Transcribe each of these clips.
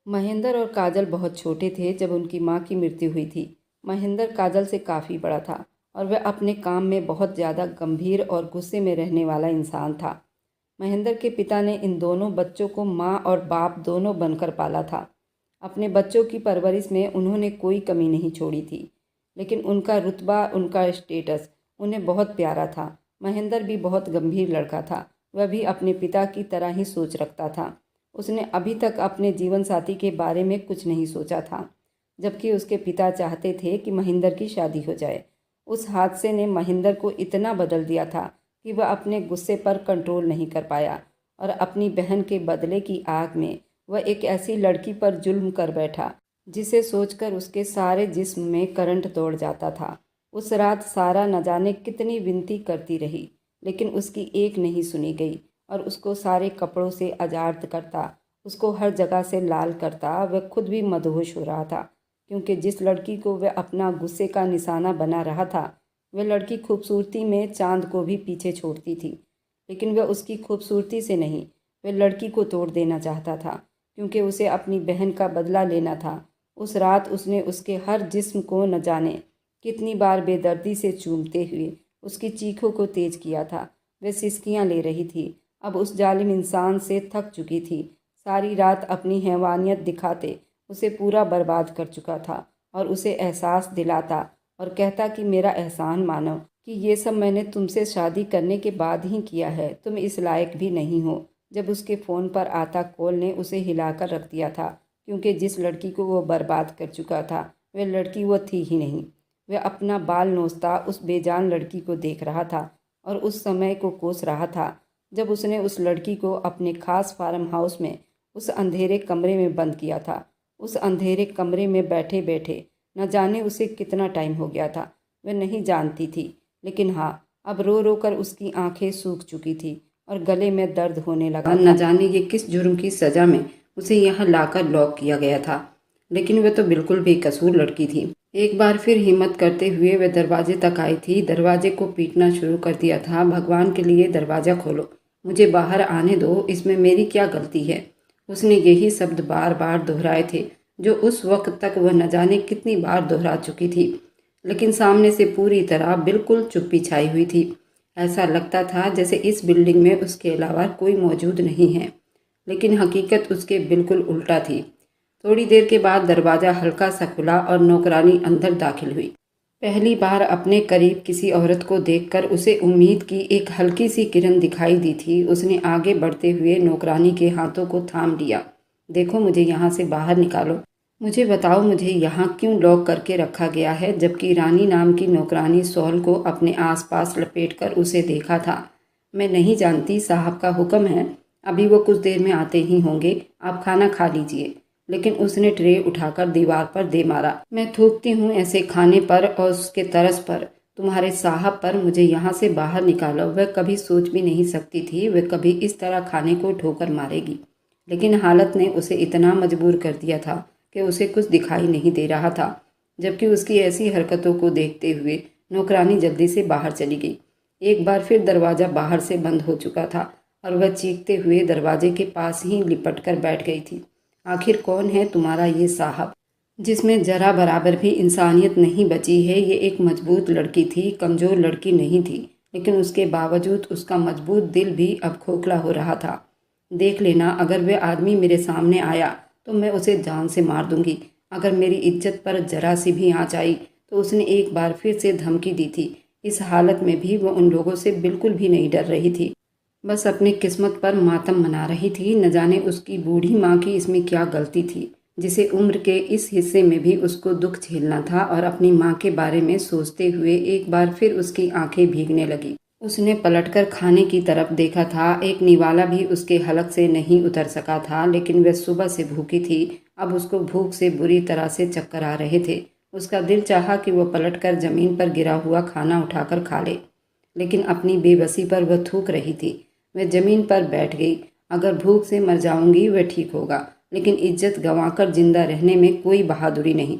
महेंद्र और काजल बहुत छोटे थे जब उनकी मां की मृत्यु हुई थी। महेंद्र काजल से काफ़ी बड़ा था और वह अपने काम में बहुत ज़्यादा गंभीर और गुस्से में रहने वाला इंसान था। महेंद्र के पिता ने इन दोनों बच्चों को मां और बाप दोनों बनकर पाला था। अपने बच्चों की परवरिश में उन्होंने कोई कमी नहीं छोड़ी थी, लेकिन उनका रुतबा, उनका स्टेटस उन्हें बहुत प्यारा था। महेंद्र भी बहुत गंभीर लड़का था। वह भी अपने पिता की तरह ही सोच रखता था। उसने अभी तक अपने जीवन साथी के बारे में कुछ नहीं सोचा था, जबकि उसके पिता चाहते थे कि महेंद्र की शादी हो जाए। उस हादसे ने महेंद्र को इतना बदल दिया था कि वह अपने गुस्से पर कंट्रोल नहीं कर पाया और अपनी बहन के बदले की आग में वह एक ऐसी लड़की पर जुल्म कर बैठा जिसे सोचकर उसके सारे जिस्म में करंट दौड़ जाता था। उस रात सारा न जाने कितनी विनती करती रही, लेकिन उसकी एक नहीं सुनी गई और उसको सारे कपड़ों से आज़ाद करता, उसको हर जगह से लाल करता। वह खुद भी मदहोश हो रहा था, क्योंकि जिस लड़की को वह अपना गुस्से का निशाना बना रहा था, वह लड़की खूबसूरती में चांद को भी पीछे छोड़ती थी। लेकिन वह उसकी खूबसूरती से नहीं, वह लड़की को तोड़ देना चाहता था, क्योंकि उसे अपनी बहन का बदला लेना था। उस रात उसने उसके हर जिस्म को न जाने कितनी बार बेदर्दी से चूमते हुए उसकी चीखों को तेज किया था। वह सिसकियां ले रही थी। अब उस जालिम इंसान से थक चुकी थी। सारी रात अपनी हैवानियत दिखाते उसे पूरा बर्बाद कर चुका था और उसे एहसास दिलाता और कहता कि मेरा एहसान मानो कि ये सब मैंने तुमसे शादी करने के बाद ही किया है, तुम इस लायक भी नहीं हो। जब उसके फ़ोन पर आता कॉल ने उसे हिलाकर रख दिया था, क्योंकि जिस लड़की को वो बर्बाद कर चुका था वह लड़की वो थी ही नहीं। वह अपना बाल नोचता उस बेजान लड़की को देख रहा था और उस समय को कोस रहा था जब उसने उस लड़की को अपने खास फार्म हाउस में उस अंधेरे कमरे में बंद किया था। उस अंधेरे कमरे में बैठे बैठे न जाने उसे कितना टाइम हो गया था, वह नहीं जानती थी। लेकिन हाँ, अब रो रो कर उसकी आंखें सूख चुकी थी और गले में दर्द होने लगा। न जाने ये किस जुर्म की सज़ा में उसे यहाँ लाकर लॉक किया गया था, लेकिन वह तो बिल्कुल बेकसूर लड़की थी। एक बार फिर हिम्मत करते हुए वह दरवाजे तक आई थी। दरवाजे को पीटना शुरू कर दिया था। भगवान के लिए दरवाज़ा खोलो, मुझे बाहर आने दो, इसमें मेरी क्या गलती है। उसने यही शब्द बार बार दोहराए थे, जो उस वक्त तक वह न जाने कितनी बार दोहरा चुकी थी। लेकिन सामने से पूरी तरह बिल्कुल चुप्पी छाई हुई थी। ऐसा लगता था जैसे इस बिल्डिंग में उसके अलावा कोई मौजूद नहीं है, लेकिन हकीकत उसके बिल्कुल उल्टा थी। थोड़ी देर के बाद दरवाज़ा हल्का सा खुला और नौकरानी अंदर दाखिल हुई। पहली बार अपने करीब किसी औरत को देखकर उसे उम्मीद की एक हल्की सी किरण दिखाई दी थी। उसने आगे बढ़ते हुए नौकरानी के हाथों को थाम लिया। देखो, मुझे यहाँ से बाहर निकालो। मुझे बताओ, मुझे यहाँ क्यों लॉक करके रखा गया है? जबकि रानी नाम की नौकरानी शॉल को अपने आसपास लपेटकर उसे देखा था। मैं नहीं जानती, साहब का हुक्म है, अभी वो कुछ देर में आते ही होंगे, आप खाना खा लीजिए। लेकिन उसने ट्रे उठाकर दीवार पर दे मारा। मैं थूकती हूँ ऐसे खाने पर और उसके तरस पर, तुम्हारे साहब पर। मुझे यहाँ से बाहर निकालो। वह कभी सोच भी नहीं सकती थी वह कभी इस तरह खाने को ठोकर मारेगी, लेकिन हालत ने उसे इतना मजबूर कर दिया था कि उसे कुछ दिखाई नहीं दे रहा था। जबकि उसकी ऐसी हरकतों को देखते हुए नौकरानी जल्दी से बाहर चली गई। एक बार फिर दरवाज़ा बाहर से बंद हो चुका था और वह चीखते हुए दरवाजे के पास ही लिपट कर बैठ गई थी। आखिर कौन है तुम्हारा ये साहब, जिसमें जरा बराबर भी इंसानियत नहीं बची है? ये एक मजबूत लड़की थी, कमज़ोर लड़की नहीं थी, लेकिन उसके बावजूद उसका मजबूत दिल भी अब खोखला हो रहा था। देख लेना, अगर वह आदमी मेरे सामने आया तो मैं उसे जान से मार दूंगी। अगर मेरी इज्जत पर जरा सी भी आँच आई तो उसने एक बार फिर से धमकी दी थी। इस हालत में भी वह उन लोगों से बिल्कुल भी नहीं डर रही थी, बस अपनी किस्मत पर मातम मना रही थी। न जाने उसकी बूढ़ी माँ की इसमें क्या गलती थी, जिसे उम्र के इस हिस्से में भी उसको दुख झेलना था। और अपनी माँ के बारे में सोचते हुए एक बार फिर उसकी आंखें भीगने लगी। उसने पलटकर खाने की तरफ देखा था। एक निवाला भी उसके हलक से नहीं उतर सका था, लेकिन वह सुबह से भूखी थी। अब उसको भूख से बुरी तरह से चक्कर आ रहे थे। उसका दिल चाहा कि वह पलटकर जमीन पर गिरा हुआ खाना उठाकर खा ले, लेकिन अपनी बेबसी पर वह थूक रही थी। वह जमीन पर बैठ गई। अगर भूख से मर जाऊंगी वह ठीक होगा, लेकिन इज्जत गंवाकर जिंदा रहने में कोई बहादुरी नहीं।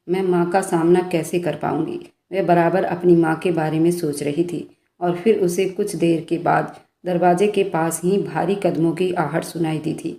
मैं माँ का सामना कैसे कर पाऊंगी? वह बराबर अपनी माँ के बारे में सोच रही थी। और फिर उसे कुछ देर के बाद दरवाजे के पास ही भारी कदमों की आहट सुनाई दी थी।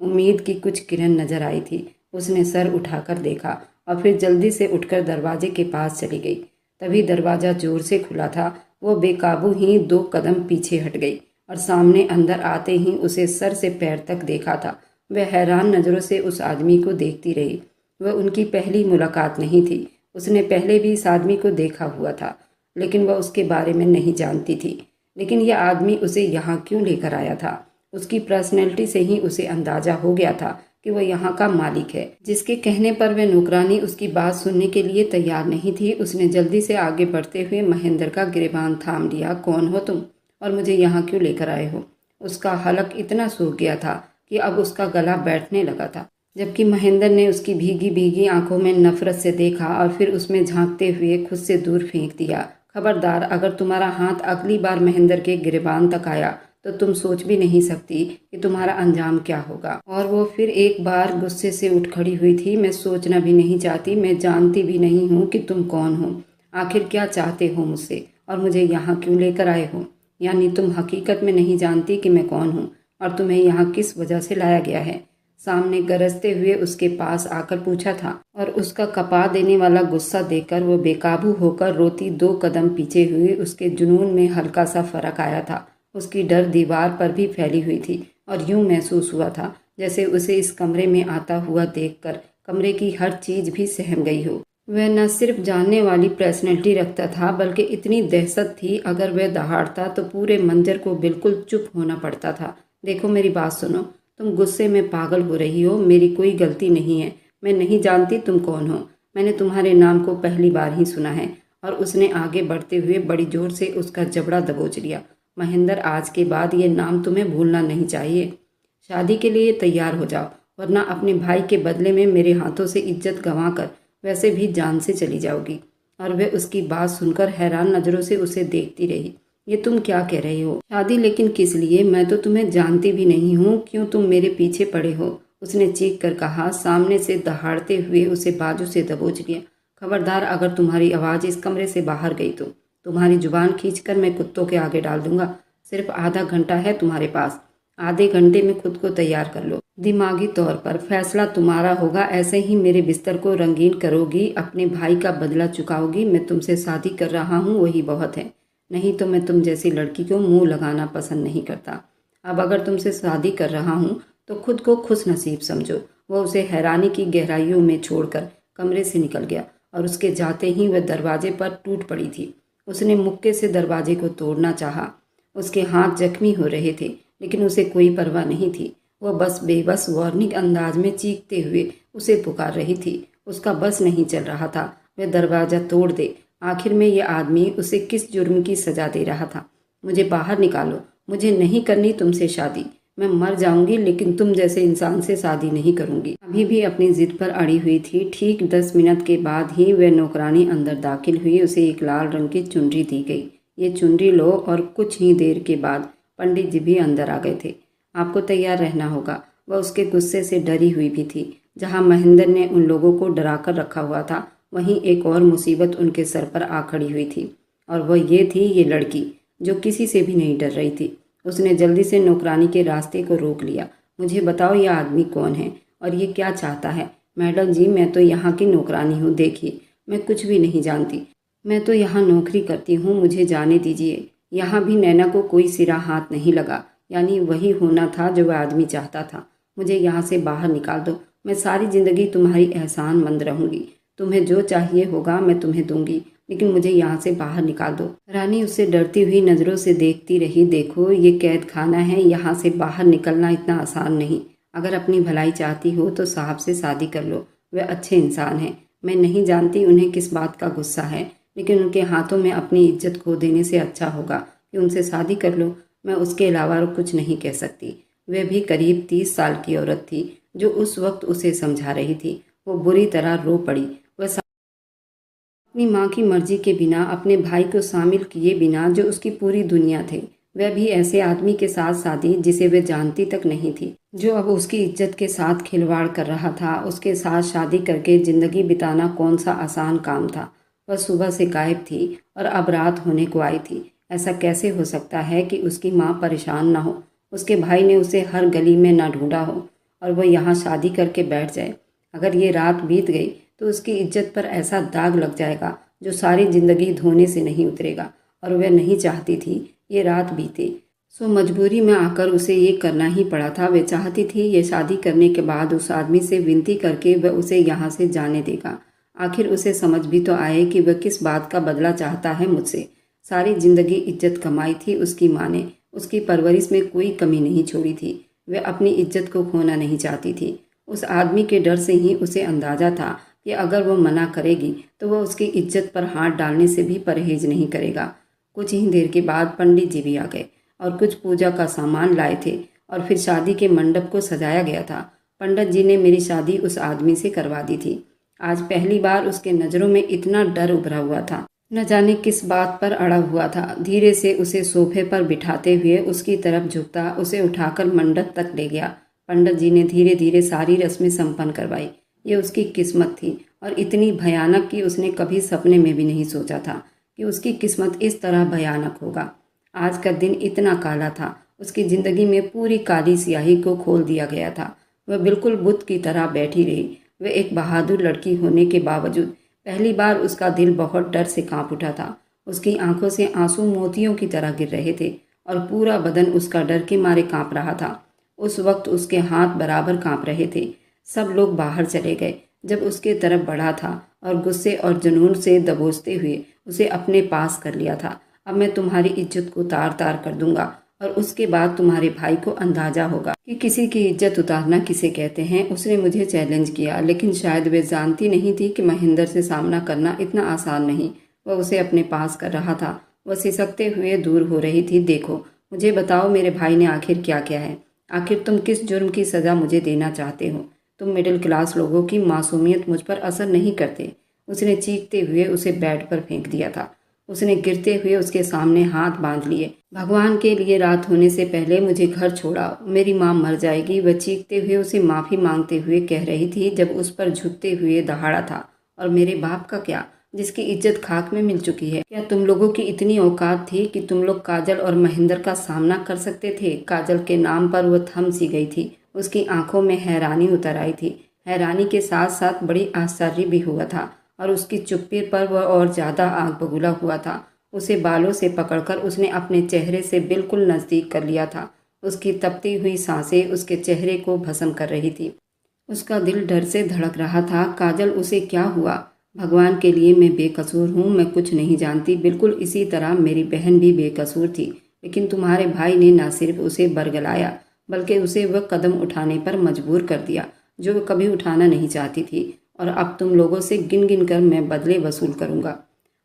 उम्मीद की कुछ किरण नजर आई थी। उसने सर उठाकर देखा और फिर जल्दी से उठकर दरवाजे के पास चली गई। तभी दरवाज़ा जोर से खुला था। वो बेकाबू ही 2 कदम पीछे हट गई और सामने अंदर आते ही उसे सर से पैर तक देखा था। वह हैरान नज़रों से उस आदमी को देखती रही। वह उनकी पहली मुलाकात नहीं थी। उसने पहले भी इस आदमी को देखा हुआ था, लेकिन वह उसके बारे में नहीं जानती थी। लेकिन यह आदमी उसे यहाँ क्यों लेकर आया था? उसकी पर्सनैलिटी से ही उसे अंदाजा हो गया था कि वह यहाँ का मालिक है। जिसके कहने पर वह नौकरानी उसकी बात सुनने के लिए तैयार नहीं थी। उसने जल्दी से आगे बढ़ते हुए महेंद्र का गिरबान थाम लिया। कौन हो तुम और मुझे यहाँ क्यों लेकर आए हो? उसका हलक इतना सूख गया था कि अब उसका गला बैठने लगा था। जबकि महेंद्र ने उसकी भीगी भीगी आंखों में नफरत से देखा और फिर उसमें झांकते हुए खुद से दूर फेंक दिया। खबरदार, अगर तुम्हारा हाथ अगली बार महेंद्र के गिरबान तक आया तो तुम सोच भी नहीं सकती कि तुम्हारा अंजाम क्या होगा। और वो फिर एक बार गुस्से से उठ खड़ी हुई थी। मैं सोचना भी नहीं चाहती, मैं जानती भी नहीं हूँ कि तुम कौन हो। आखिर क्या चाहते हो मुझसे और मुझे यहाँ क्यों लेकर आए हो? यानी तुम हकीकत में नहीं जानती कि मैं कौन हूँ और तुम्हें यहाँ किस वजह से लाया गया है? सामने गरजते हुए उसके पास आकर पूछा था और उसका कपा देने वाला गुस्सा देखकर वो बेकाबू होकर रोती 2 कदम पीछे हुई। उसके जुनून में हल्का सा फर्क आया था। उसकी डर दीवार पर भी फैली हुई थी और यूं महसूस हुआ था जैसे उसे इस कमरे में आता हुआ देखकर कमरे की हर चीज भी सहम गई हो। वह न सिर्फ जानने वाली पर्सनैलिटी रखता था, बल्कि इतनी दहशत थी अगर वह दहाड़ता तो पूरे मंजर को बिल्कुल चुप होना पड़ता था। देखो, मेरी बात सुनो। तुम गुस्से में पागल हो रही हो। मेरी कोई गलती नहीं है। मैं नहीं जानती तुम कौन हो। मैंने तुम्हारे नाम को पहली बार ही सुना है। और उसने आगे बढ़ते हुए बड़ी जोर से उसका जबड़ा दबोच लिया। महेंद्र, आज के बाद ये नाम तुम्हें भूलना नहीं चाहिए। शादी के लिए तैयार हो जाओ, वरना अपने भाई के बदले में मेरे हाथों से इज्जत गंवाकर वैसे भी जान से चली जाओगी। और वह उसकी बात सुनकर हैरान नज़रों से उसे देखती रही। ये तुम क्या कह रहे हो? शादी? लेकिन किस लिए? मैं तो तुम्हें जानती भी नहीं हूँ। क्यों तुम मेरे पीछे पड़े हो? उसने चीख कर कहा। सामने से दहाड़ते हुए उसे बाजू से दबोच लिया। खबरदार, अगर तुम्हारी आवाज़ इस कमरे से बाहर गई तो तुम्हारी जुबान खींचकर मैं कुत्तों के आगे डाल दूंगा। सिर्फ आधा घंटा है तुम्हारे पास। आधे घंटे में खुद को तैयार कर लो। दिमागी तौर पर फैसला तुम्हारा होगा। ऐसे ही मेरे बिस्तर को रंगीन करोगी, अपने भाई का बदला चुकाओगी। मैं तुमसे शादी कर रहा हूँ, वही बहुत है। नहीं तो मैं तुम जैसी लड़की को मुंह लगाना पसंद नहीं करता। अब अगर तुमसे शादी कर रहा हूँ तो खुद को खुश नसीब समझो। वह उसे हैरानी की गहराइयों में छोड़कर कमरे से निकल गया और उसके जाते ही वह दरवाजे पर टूट पड़ी थी। उसने मुक्के से दरवाजे को तोड़ना चाहा। उसके हाथ जख्मी हो रहे थे, लेकिन उसे कोई परवाह नहीं थी। वह बस बेबस वार्निंग अंदाज में चीखते हुए उसे पुकार रही थी। उसका बस नहीं चल रहा था वह दरवाज़ा तोड़ दे। आखिर में यह आदमी उसे किस जुर्म की सजा दे रहा था? मुझे बाहर निकालो। मुझे नहीं करनी तुमसे शादी। मैं मर जाऊंगी, लेकिन तुम जैसे इंसान से शादी नहीं करूंगी। अभी भी अपनी जिद पर अड़ी हुई थी। ठीक 10 मिनट के बाद ही वह नौकरानी अंदर दाखिल हुई। उसे एक लाल रंग की चुनरी दी गई। ये चुनरी लो। और कुछ ही देर के बाद पंडित जी भी अंदर आ गए थे। आपको तैयार रहना होगा। वह उसके गुस्से से डरी हुई भी थी। जहाँ महेंद्र ने उन लोगों को डरा कर रखा हुआ था, वहीं एक और मुसीबत उनके सर पर आ खड़ी हुई थी। और वह ये थी, ये लड़की जो किसी से भी नहीं डर रही थी। उसने जल्दी से नौकरानी के रास्ते को रोक लिया। मुझे बताओ, यह आदमी कौन है और ये क्या चाहता है? मैडम जी, मैं तो यहाँ की नौकरानी हूँ। देखिए, मैं कुछ भी नहीं जानती। मैं तो यहाँ नौकरी करती हूँ। मुझे जाने दीजिए। यहाँ भी नैना को कोई सिरा हाथ नहीं लगा। यानी वही होना था जो वह आदमी चाहता था। मुझे यहाँ से बाहर निकाल दो। मैं सारी ज़िंदगी तुम्हारी एहसानमंद रहूँगी। तुम्हें जो चाहिए होगा मैं तुम्हें दूंगी, लेकिन मुझे यहाँ से बाहर निकाल दो। रानी उससे डरती हुई नज़रों से देखती रही। देखो, ये कैद खाना है। यहाँ से बाहर निकलना इतना आसान नहीं। अगर अपनी भलाई चाहती हो तो साहब से शादी कर लो। वे अच्छे इंसान हैं। मैं नहीं जानती उन्हें किस बात का गुस्सा है, लेकिन उनके हाथों में अपनी इज्जत खो देने से अच्छा होगा कि उनसे शादी कर लो। मैं उसके अलावा कुछ नहीं कह सकती। वह भी करीब 30 साल की औरत थी जो उस वक्त उसे समझा रही थी। वो बुरी तरह रो पड़ी। वह अपनी माँ की मर्जी के बिना, अपने भाई को शामिल किए बिना, जो उसकी पूरी दुनिया थे, वह भी ऐसे आदमी के साथ शादी जिसे वह जानती तक नहीं थी, जो अब उसकी इज्जत के साथ खिलवाड़ कर रहा था। उसके साथ शादी करके जिंदगी बिताना कौन सा आसान काम था। वह सुबह से गायब थी और अब रात होने को आई थी। ऐसा कैसे हो सकता है कि उसकी माँ परेशान ना हो? उसके भाई ने उसे हर गली में ना ढूंढा हो? और वह यहाँ शादी करके बैठ जाए। अगर ये रात बीत गई तो उसकी इज्जत पर ऐसा दाग लग जाएगा जो सारी जिंदगी धोने से नहीं उतरेगा, और वह नहीं चाहती थी ये रात बीते। सो मजबूरी में आकर उसे ये करना ही पड़ा था। वह चाहती थी ये शादी करने के बाद उस आदमी से विनती करके वह उसे यहाँ से जाने देगा। आखिर उसे समझ भी तो आए कि वह किस बात का बदला चाहता है मुझसे। सारी जिंदगी इज्जत कमाई थी उसकी माँ ने, उसकी परवरिश में कोई कमी नहीं छोड़ी थी। वह अपनी इज्जत को खोना नहीं चाहती थी। उस आदमी के डर से ही उसे अंदाजा था कि अगर वह मना करेगी तो वह उसकी इज्जत पर हाथ डालने से भी परहेज नहीं करेगा। कुछ ही देर के बाद पंडित जी भी आ गए और कुछ पूजा का सामान लाए थे, और फिर शादी के मंडप को सजाया गया था। पंडित जी ने मेरी शादी उस आदमी से करवा दी थी। आज पहली बार उसके नज़रों में इतना डर उभरा हुआ था, न जाने किस बात पर अड़ा हुआ था। धीरे से उसे सोफे पर बिठाते हुए उसकी तरफ झुकता उसे उठाकर मंडप तक ले गया। पंडित जी ने धीरे धीरे सारी रस्में संपन्न करवाई। ये उसकी किस्मत थी, और इतनी भयानक कि उसने कभी सपने में भी नहीं सोचा था कि उसकी किस्मत इस तरह भयानक होगा। आज का दिन इतना काला था, उसकी ज़िंदगी में पूरी काली स्याही को खोल दिया गया था। वह बिल्कुल बुत की तरह बैठी रही। वह एक बहादुर लड़की होने के बावजूद पहली बार उसका दिल बहुत डर से कांप उठा था। उसकी आंखों से आंसू मोतियों की तरह गिर रहे थे, और पूरा बदन उसका डर के मारे कांप रहा था। उस वक्त उसके हाथ बराबर कांप रहे थे। सब लोग बाहर चले गए जब उसके तरफ बढ़ा था, और गुस्से और जुनून से दबोचते हुए उसे अपने पास कर लिया था। अब मैं तुम्हारी इज्जत को तार तार कर दूंगा, और उसके बाद तुम्हारे भाई को अंदाजा होगा कि किसी की इज्जत उतारना किसे कहते हैं। उसने मुझे चैलेंज किया, लेकिन शायद वे जानती नहीं थी कि महेंद्र से सामना करना इतना आसान नहीं। वह उसे अपने पास कर रहा था। वह सिसकते हुए दूर हो रही थी। देखो, मुझे बताओ, मेरे भाई ने आखिर क्या किया है? आखिर तुम किस जुर्म की सज़ा मुझे देना चाहते हो? तुम मिडिल क्लास लोगों की मासूमियत मुझ पर असर नहीं करते। उसने चीखते हुए उसे बेड पर फेंक दिया था। उसने गिरते हुए उसके सामने हाथ बांध लिए। भगवान के लिए रात होने से पहले मुझे घर छोड़ाओ, मेरी माँ मर जाएगी। वह चीखते हुए उसे माफ़ी मांगते हुए कह रही थी जब उस पर झुकते हुए दहाड़ा था। और मेरे बाप का क्या, जिसकी इज्जत खाक में मिल चुकी है? क्या तुम लोगों की इतनी औकात थी कि तुम लोग काजल और महेंद्र का सामना कर सकते थे? काजल के नाम पर वह थम सी गई थी। उसकी आंखों में हैरानी उतर आई थी। हैरानी के साथ साथ बड़ी आश्चर्य भी हुआ था, और उसकी चुप्पी पर वह और ज़्यादा आग बबूला हुआ था। उसे बालों से पकड़कर उसने अपने चेहरे से बिल्कुल नज़दीक कर लिया था। उसकी तपती हुई सांसें उसके चेहरे को भस्म कर रही थी। उसका दिल डर से धड़क रहा था। काजल, उसे क्या हुआ? भगवान के लिए मैं बेकसूर हूँ, मैं कुछ नहीं जानती। बिल्कुल इसी तरह मेरी बहन भी बेकसूर थी, लेकिन तुम्हारे भाई ने न सिर्फ उसे बरगलाया, बल्कि उसे वह कदम उठाने पर मजबूर कर दिया जो वह कभी उठाना नहीं चाहती थी। और अब तुम लोगों से गिन गिन कर मैं बदले वसूल करूंगा।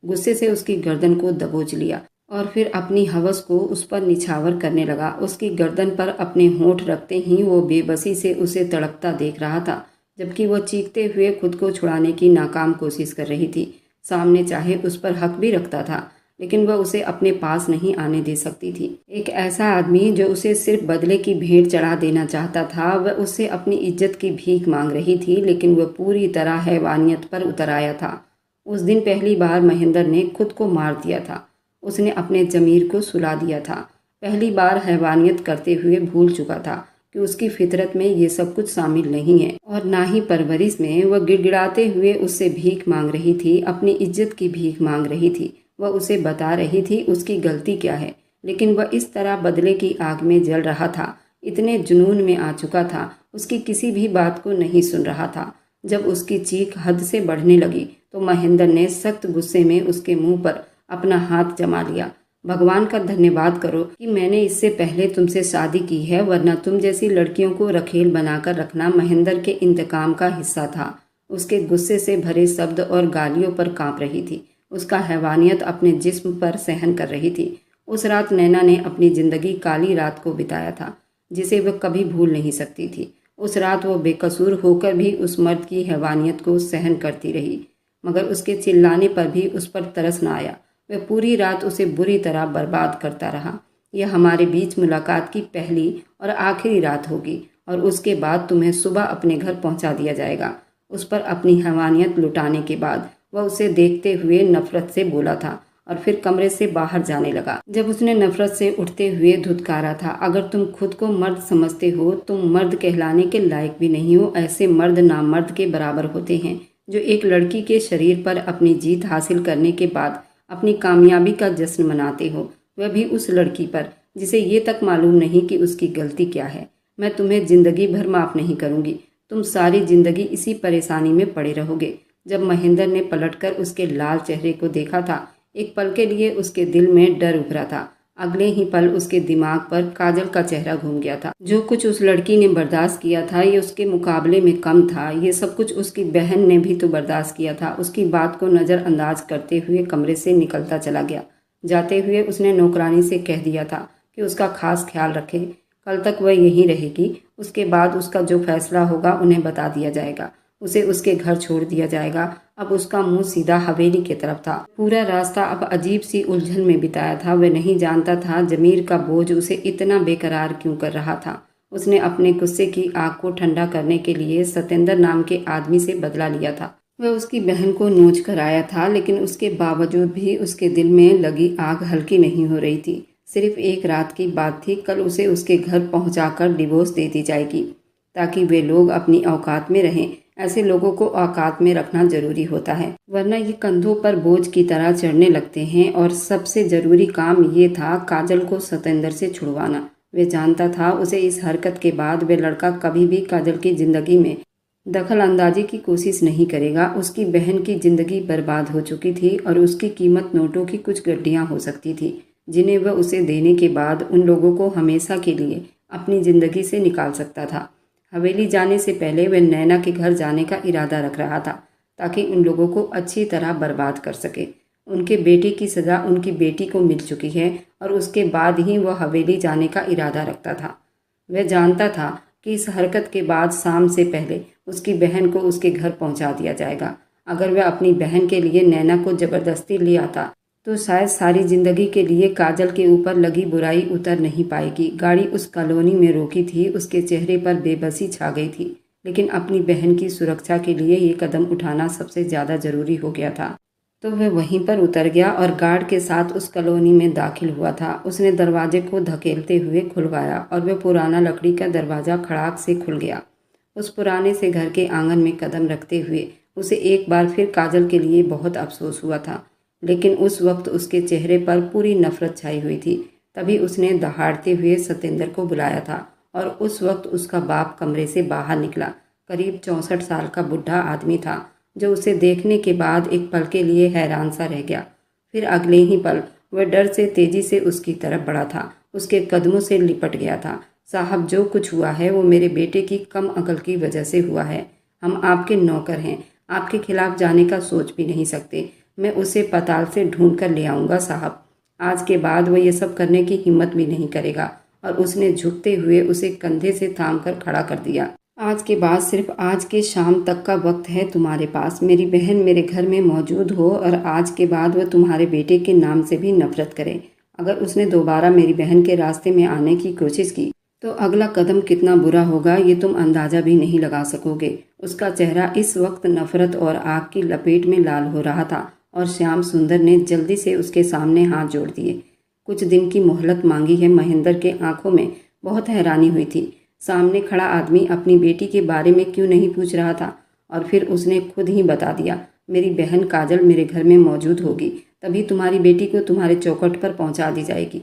गुस्से से उसकी गर्दन को दबोच लिया, और फिर अपनी हवस को उस पर निछावर करने लगा। उसकी गर्दन पर अपने होंठ रखते ही वो बेबसी से उसे तड़पता देख रहा था, जबकि वो चीखते हुए खुद को छुड़ाने की नाकाम कोशिश कर रही थी। सामने चाहे उस पर हक भी रखता था, लेकिन वह उसे अपने पास नहीं आने दे सकती थी। एक ऐसा आदमी जो उसे सिर्फ बदले की भेंट चढ़ा देना चाहता था, वह उससे अपनी इज्जत की भीख मांग रही थी, लेकिन वह पूरी तरह हैवानियत पर उतर आया था। उस दिन पहली बार महेंद्र ने खुद को मार दिया था। उसने अपने ज़मीर को सुला दिया था। पहली बार हैवानियत करते हुए भूल चुका था कि उसकी फितरत में ये सब कुछ शामिल नहीं है, और ना ही परवरिश में। वह गिड़गिड़ाते हुए उससे भीख मांग रही थी, अपनी इज्जत की भीख मांग रही थी। वह उसे बता रही थी उसकी गलती क्या है, लेकिन वह इस तरह बदले की आग में जल रहा था, इतने जुनून में आ चुका था, उसकी किसी भी बात को नहीं सुन रहा था। जब उसकी चीख हद से बढ़ने लगी तो महेंद्र ने सख्त गुस्से में उसके मुंह पर अपना हाथ जमा लिया। भगवान का धन्यवाद करो कि मैंने इससे पहले तुमसे शादी की है, वरना तुम जैसी लड़कियों को रखेल बनाकर रखना महेंद्र के इंतकाम का हिस्सा था। उसके गुस्से से भरे शब्द और गालियों पर कांप रही थी। उसका हैवानियत अपने जिस्म पर सहन कर रही थी। उस रात नैना ने अपनी जिंदगी काली रात को बिताया था, जिसे वह कभी भूल नहीं सकती थी। उस रात वो बेकसूर होकर भी उस मर्द की हैवानियत को सहन करती रही, मगर उसके चिल्लाने पर भी उस पर तरस न आया। वह पूरी रात उसे बुरी तरह बर्बाद करता रहा। यह हमारे बीच मुलाकात की पहली और आखिरी रात होगी, और उसके बाद तुम्हें सुबह अपने घर पहुंचा दिया जाएगा। उस पर अपनी हैवानियत लुटाने के बाद वह उसे देखते हुए नफरत से बोला था, और फिर कमरे से बाहर जाने लगा। जब उसने नफरत से उठते हुए धुतकारा था, अगर तुम खुद को मर्द समझते हो, तुम मर्द कहलाने के लायक भी नहीं हो। ऐसे मर्द नामर्द के बराबर होते हैं जो एक लड़की के शरीर पर अपनी जीत हासिल करने के बाद अपनी कामयाबी का जश्न मनाते हो, वह भी उस लड़की पर जिसे ये तक मालूम नहीं कि उसकी गलती क्या है। मैं तुम्हें जिंदगी भर माफ नहीं करूंगी। तुम सारी जिंदगी इसी परेशानी में पड़े रहोगे। जब महेंद्र ने पलटकर उसके लाल चेहरे को देखा था, एक पल के लिए उसके दिल में डर उभरा था। अगले ही पल उसके दिमाग पर काजल का चेहरा घूम गया था। जो कुछ उस लड़की ने बर्दाश्त किया था ये उसके मुकाबले में कम था। ये सब कुछ उसकी बहन ने भी तो बर्दाश्त किया था। उसकी बात को नज़रअंदाज करते हुए कमरे से निकलता चला गया। जाते हुए उसने नौकरानी से कह दिया था कि उसका खास ख्याल रखे। कल तक वह यहीं रहेगी। उसके बाद उसका जो फैसला होगा उन्हें बता दिया जाएगा। उसे उसके घर छोड़ दिया जाएगा। अब उसका मुंह सीधा हवेली की तरफ था। पूरा रास्ता अब अजीब सी उलझन में बिताया था। वह नहीं जानता था जमीर का बोझ उसे इतना बेकरार क्यों कर रहा था। उसने अपने गुस्से की आग को ठंडा करने के लिए सतेंद्र नाम के आदमी से बदला लिया था। वह उसकी बहन को नोच कर आया था, लेकिन उसके बावजूद भी उसके दिल में लगी आग हल्की नहीं हो रही थी। सिर्फ एक रात की बात थी। कल उसे उसके घर पहुंचाकर डिवोर्स दे दी जाएगी ताकि वे लोग अपनी औकात में रहें। ऐसे लोगों को औकात में रखना जरूरी होता है, वरना ये कंधों पर बोझ की तरह चढ़ने लगते हैं। और सबसे जरूरी काम ये था काजल को सतेंद्र से छुड़वाना। वे जानता था उसे इस हरकत के बाद वे लड़का कभी भी काजल की जिंदगी में दखल अंदाजी की कोशिश नहीं करेगा। उसकी बहन की जिंदगी बर्बाद हो चुकी थी और उसकी कीमत नोटों की कुछ गड्डियां हो सकती थी जिन्हें वह उसे देने के बाद उन लोगों को हमेशा के लिए अपनी जिंदगी से निकाल सकता था। हवेली जाने से पहले वह नैना के घर जाने का इरादा रख रहा था ताकि उन लोगों को अच्छी तरह बर्बाद कर सके। उनके बेटे की सज़ा उनकी बेटी को मिल चुकी है और उसके बाद ही वह हवेली जाने का इरादा रखता था। वह जानता था कि इस हरकत के बाद शाम से पहले उसकी बहन को उसके घर पहुंचा दिया जाएगा। अगर वह अपनी बहन के लिए नैना को ज़बरदस्ती ले आता तो शायद सारी जिंदगी के लिए काजल के ऊपर लगी बुराई उतर नहीं पाएगी। गाड़ी उस कॉलोनी में रोकी थी। उसके चेहरे पर बेबसी छा गई थी, लेकिन अपनी बहन की सुरक्षा के लिए ये कदम उठाना सबसे ज़्यादा ज़रूरी हो गया था। तो वह वहीं पर उतर गया और गार्ड के साथ उस कॉलोनी में दाखिल हुआ था। उसने दरवाजे को धकेलते हुए खुलवाया और वह पुराना लकड़ी का दरवाज़ा खड़ाक से खुल गया। उस पुराने से घर के आंगन में कदम रखते हुए उसे एक बार फिर काजल के लिए बहुत अफसोस हुआ था, लेकिन उस वक्त उसके चेहरे पर पूरी नफरत छाई हुई थी। तभी उसने दहाड़ते हुए सतेंद्र को बुलाया था और उस वक्त उसका बाप कमरे से बाहर निकला। करीब 64 साल का बुढ़ा आदमी था जो उसे देखने के बाद एक पल के लिए हैरान सा रह गया। फिर अगले ही पल वह डर से तेजी से उसकी तरफ बढ़ा था, उसके कदमों से लिपट गया था। साहब, जो कुछ हुआ है वो मेरे बेटे की कम अकल की वजह से हुआ है। हम आपके नौकर हैं, आपके खिलाफ जाने का सोच भी नहीं सकते। मैं उसे पताल से ढूंढ कर ले आऊँगा साहब। आज के बाद वह ये सब करने की हिम्मत भी नहीं करेगा। और उसने झुकते हुए उसे कंधे से थाम कर खड़ा कर दिया। आज के बाद सिर्फ आज के शाम तक का वक्त है तुम्हारे पास। मेरी बहन मेरे घर में मौजूद हो और आज के बाद वह तुम्हारे बेटे के नाम से भी नफरत करे। अगर उसने दोबारा मेरी बहन के रास्ते में आने की कोशिश की तो अगला कदम कितना बुरा होगा ये तुम अंदाज़ा भी नहीं लगा सकोगे। उसका चेहरा इस वक्त नफरत और आग की लपेट में लाल हो रहा था और श्याम सुंदर ने जल्दी से उसके सामने हाथ जोड़ दिए। कुछ दिन की मोहलत मांगी है। महेंद्र के आंखों में बहुत हैरानी हुई थी। सामने खड़ा आदमी अपनी बेटी के बारे में क्यों नहीं पूछ रहा था? और फिर उसने खुद ही बता दिया, मेरी बहन काजल मेरे घर में मौजूद होगी, तभी तुम्हारी बेटी को तुम्हारे चौखट पर पहुंचा दी जाएगी।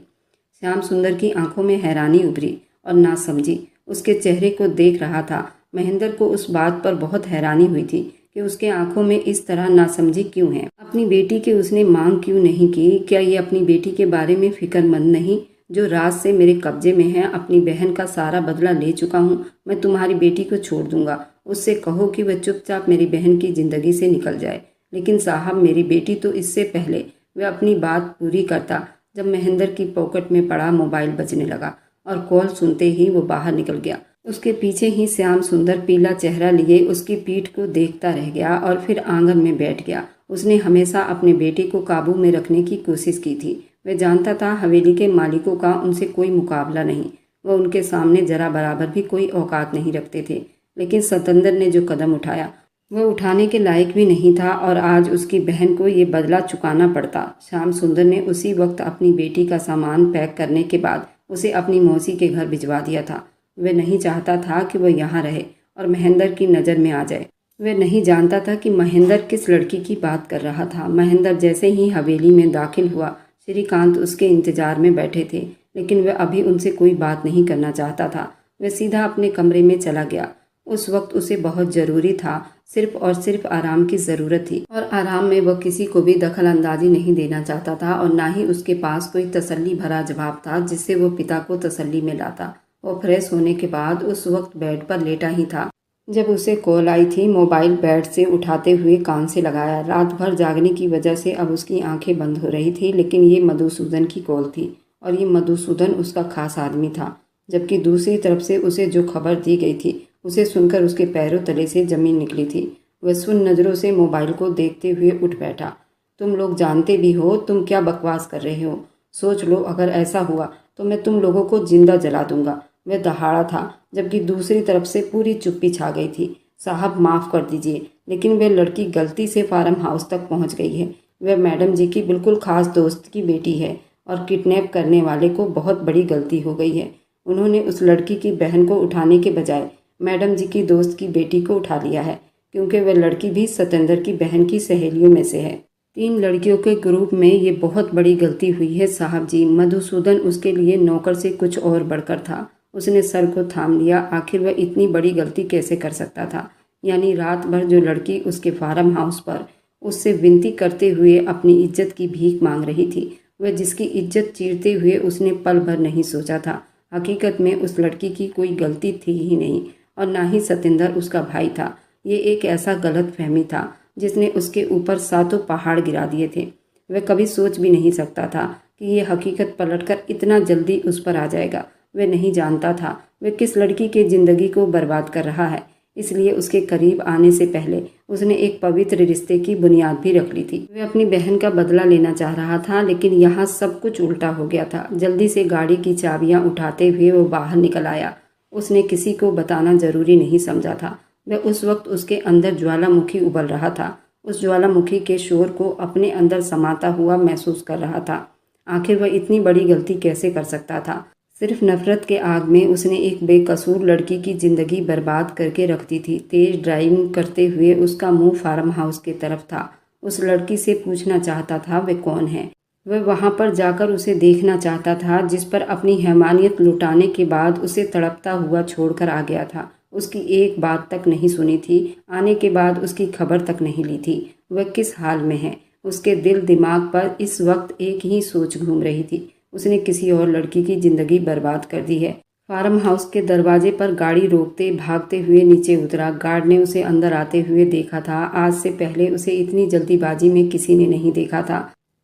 श्याम सुंदर की आंखों में हैरानी उभरी और नासमझी उसके चेहरे को देख रहा था। महेंद्र को उस बात पर बहुत हैरानी हुई थी कि उसके आंखों में इस तरह नासमझी क्यों है। अपनी बेटी की उसने मांग क्यों नहीं की? क्या ये अपनी बेटी के बारे में फिक्रमंद नहीं? जो राज से मेरे कब्जे में है, अपनी बहन का सारा बदला ले चुका हूँ। मैं तुम्हारी बेटी को छोड़ दूंगा। उससे कहो कि वह चुपचाप मेरी बहन की जिंदगी से निकल जाए। लेकिन साहब, मेरी बेटी तो इससे पहले वह अपनी बात पूरी करता जब महेंद्र की पॉकेट में पड़ा मोबाइल बजने लगा और कॉल सुनते ही वो बाहर निकल गया। उसके पीछे ही श्याम सुंदर पीला चेहरा लिए उसकी पीठ को देखता रह गया और फिर आंगन में बैठ गया। उसने हमेशा अपने बेटे को काबू में रखने की कोशिश की थी। वह जानता था हवेली के मालिकों का उनसे कोई मुकाबला नहीं। वह उनके सामने जरा बराबर भी कोई औकात नहीं रखते थे। लेकिन सतेंद्र ने जो कदम उठाया वह उठाने के लायक भी नहीं था और आज उसकी बहन को ये बदला चुकाना पड़ता। श्याम सुंदर ने उसी वक्त अपनी बेटी का सामान पैक करने के बाद उसे अपनी मौसी के घर भिजवा दिया था। वह नहीं चाहता था कि वह यहाँ रहे और महेंद्र की नज़र में आ जाए। वह नहीं जानता था कि महेंद्र किस लड़की की बात कर रहा था। महेंद्र जैसे ही हवेली में दाखिल हुआ, श्रीकांत उसके इंतजार में बैठे थे, लेकिन वह अभी उनसे कोई बात नहीं करना चाहता था। वह सीधा अपने कमरे में चला गया। उस वक्त उसे बहुत ज़रूरी था, सिर्फ और सिर्फ आराम की ज़रूरत थी और आराम में वह किसी को भी दखल अंदाजी नहीं देना चाहता था और ना ही उसके पास कोई तसल्ली भरा जवाब था जिससे वो पिता को तसल्ली में लाता। वो फ्रेश होने के बाद उस वक्त बेड पर लेटा ही था जब उसे कॉल आई थी। मोबाइल बेड से उठाते हुए कान से लगाया। रात भर जागने की वजह से अब उसकी आंखें बंद हो रही थी, लेकिन ये मधुसूदन की कॉल थी और ये मधुसूदन उसका खास आदमी था। जबकि दूसरी तरफ से उसे जो खबर दी गई थी उसे सुनकर उसके पैरों तले से जमीन निकली थी। वह सुन नज़रों से मोबाइल को देखते हुए उठ बैठा। तुम लोग जानते भी हो तुम क्या बकवास कर रहे हो। सोच लो, अगर ऐसा हुआ तो मैं तुम लोगों को जिंदा जला दूंगा। वह दहाड़ा था, जबकि दूसरी तरफ से पूरी चुप्पी छा गई थी। साहब माफ़ कर दीजिए, लेकिन वह लड़की गलती से फार्म हाउस तक पहुंच गई है। वह मैडम जी की बिल्कुल खास दोस्त की बेटी है और किडनैप करने वाले को बहुत बड़ी गलती हो गई है। उन्होंने उस लड़की की बहन को उठाने के बजाय मैडम जी की दोस्त की बेटी को उठा लिया है, क्योंकि वह लड़की भी सतेंद्र की बहन की सहेलियों में से है। 3 लड़कियों के ग्रुप में ये बहुत बड़ी गलती हुई है साहब जी। मधुसूदन उसके लिए नौकर से कुछ और बढ़कर था। उसने सर को थाम लिया। आखिर वह इतनी बड़ी गलती कैसे कर सकता था? यानी रात भर जो लड़की उसके फार्म हाउस पर उससे विनती करते हुए अपनी इज्जत की भीख मांग रही थी, वह जिसकी इज्जत चीरते हुए उसने पल भर नहीं सोचा था। हकीकत में उस लड़की की कोई गलती थी ही नहीं और ना ही सतेंद्र उसका भाई था। ये एक ऐसा गलत फहमी था जिसने उसके ऊपर 7 पहाड़ गिरा दिए थे। वह कभी सोच भी नहीं सकता था कि ये हकीकत पलटकर इतना जल्दी उस पर आ जाएगा। वह नहीं जानता था वह किस लड़की की ज़िंदगी को बर्बाद कर रहा है। इसलिए उसके करीब आने से पहले उसने एक पवित्र रिश्ते की बुनियाद भी रख ली थी। वह अपनी बहन का बदला लेना चाह रहा था, लेकिन यहाँ सब कुछ उल्टा हो गया था। जल्दी से गाड़ी की चाबियाँ उठाते हुए वो बाहर निकल आया। उसने किसी को बताना जरूरी नहीं समझा था। वह उस वक्त उसके अंदर ज्वालामुखी उबल रहा था। उस ज्वालामुखी के शोर को अपने अंदर समाता हुआ महसूस कर रहा था। आखिर वह इतनी बड़ी गलती कैसे कर सकता था? सिर्फ नफरत के आग में उसने एक बेकसूर लड़की की जिंदगी बर्बाद करके रख दी थी। तेज ड्राइविंग करते हुए उसका मुंह फार्म हाउस की तरफ था। उस लड़की से पूछना चाहता था वह कौन है। वह वहां पर जाकर उसे देखना चाहता था जिस पर अपनी हैवानियत लुटाने के बाद उसे तड़पता हुआ छोड़कर आ गया था। उसकी एक बात तक नहीं सुनी थी। आने के बाद उसकी खबर तक नहीं ली थी। वह किस हाल में है? उसके दिल दिमाग पर इस वक्त एक ही सोच घूम रही थी, उसने किसी और लड़की की जिंदगी बर्बाद कर दी है। फार्म हाउस के दरवाजे पर गाड़ी रोकते भागते हुए नीचे उतरा। गार्ड ने उसे अंदर आते हुए देखा था। आज से पहले उसे इतनी जल्दीबाजी में किसी ने नहीं देखा था।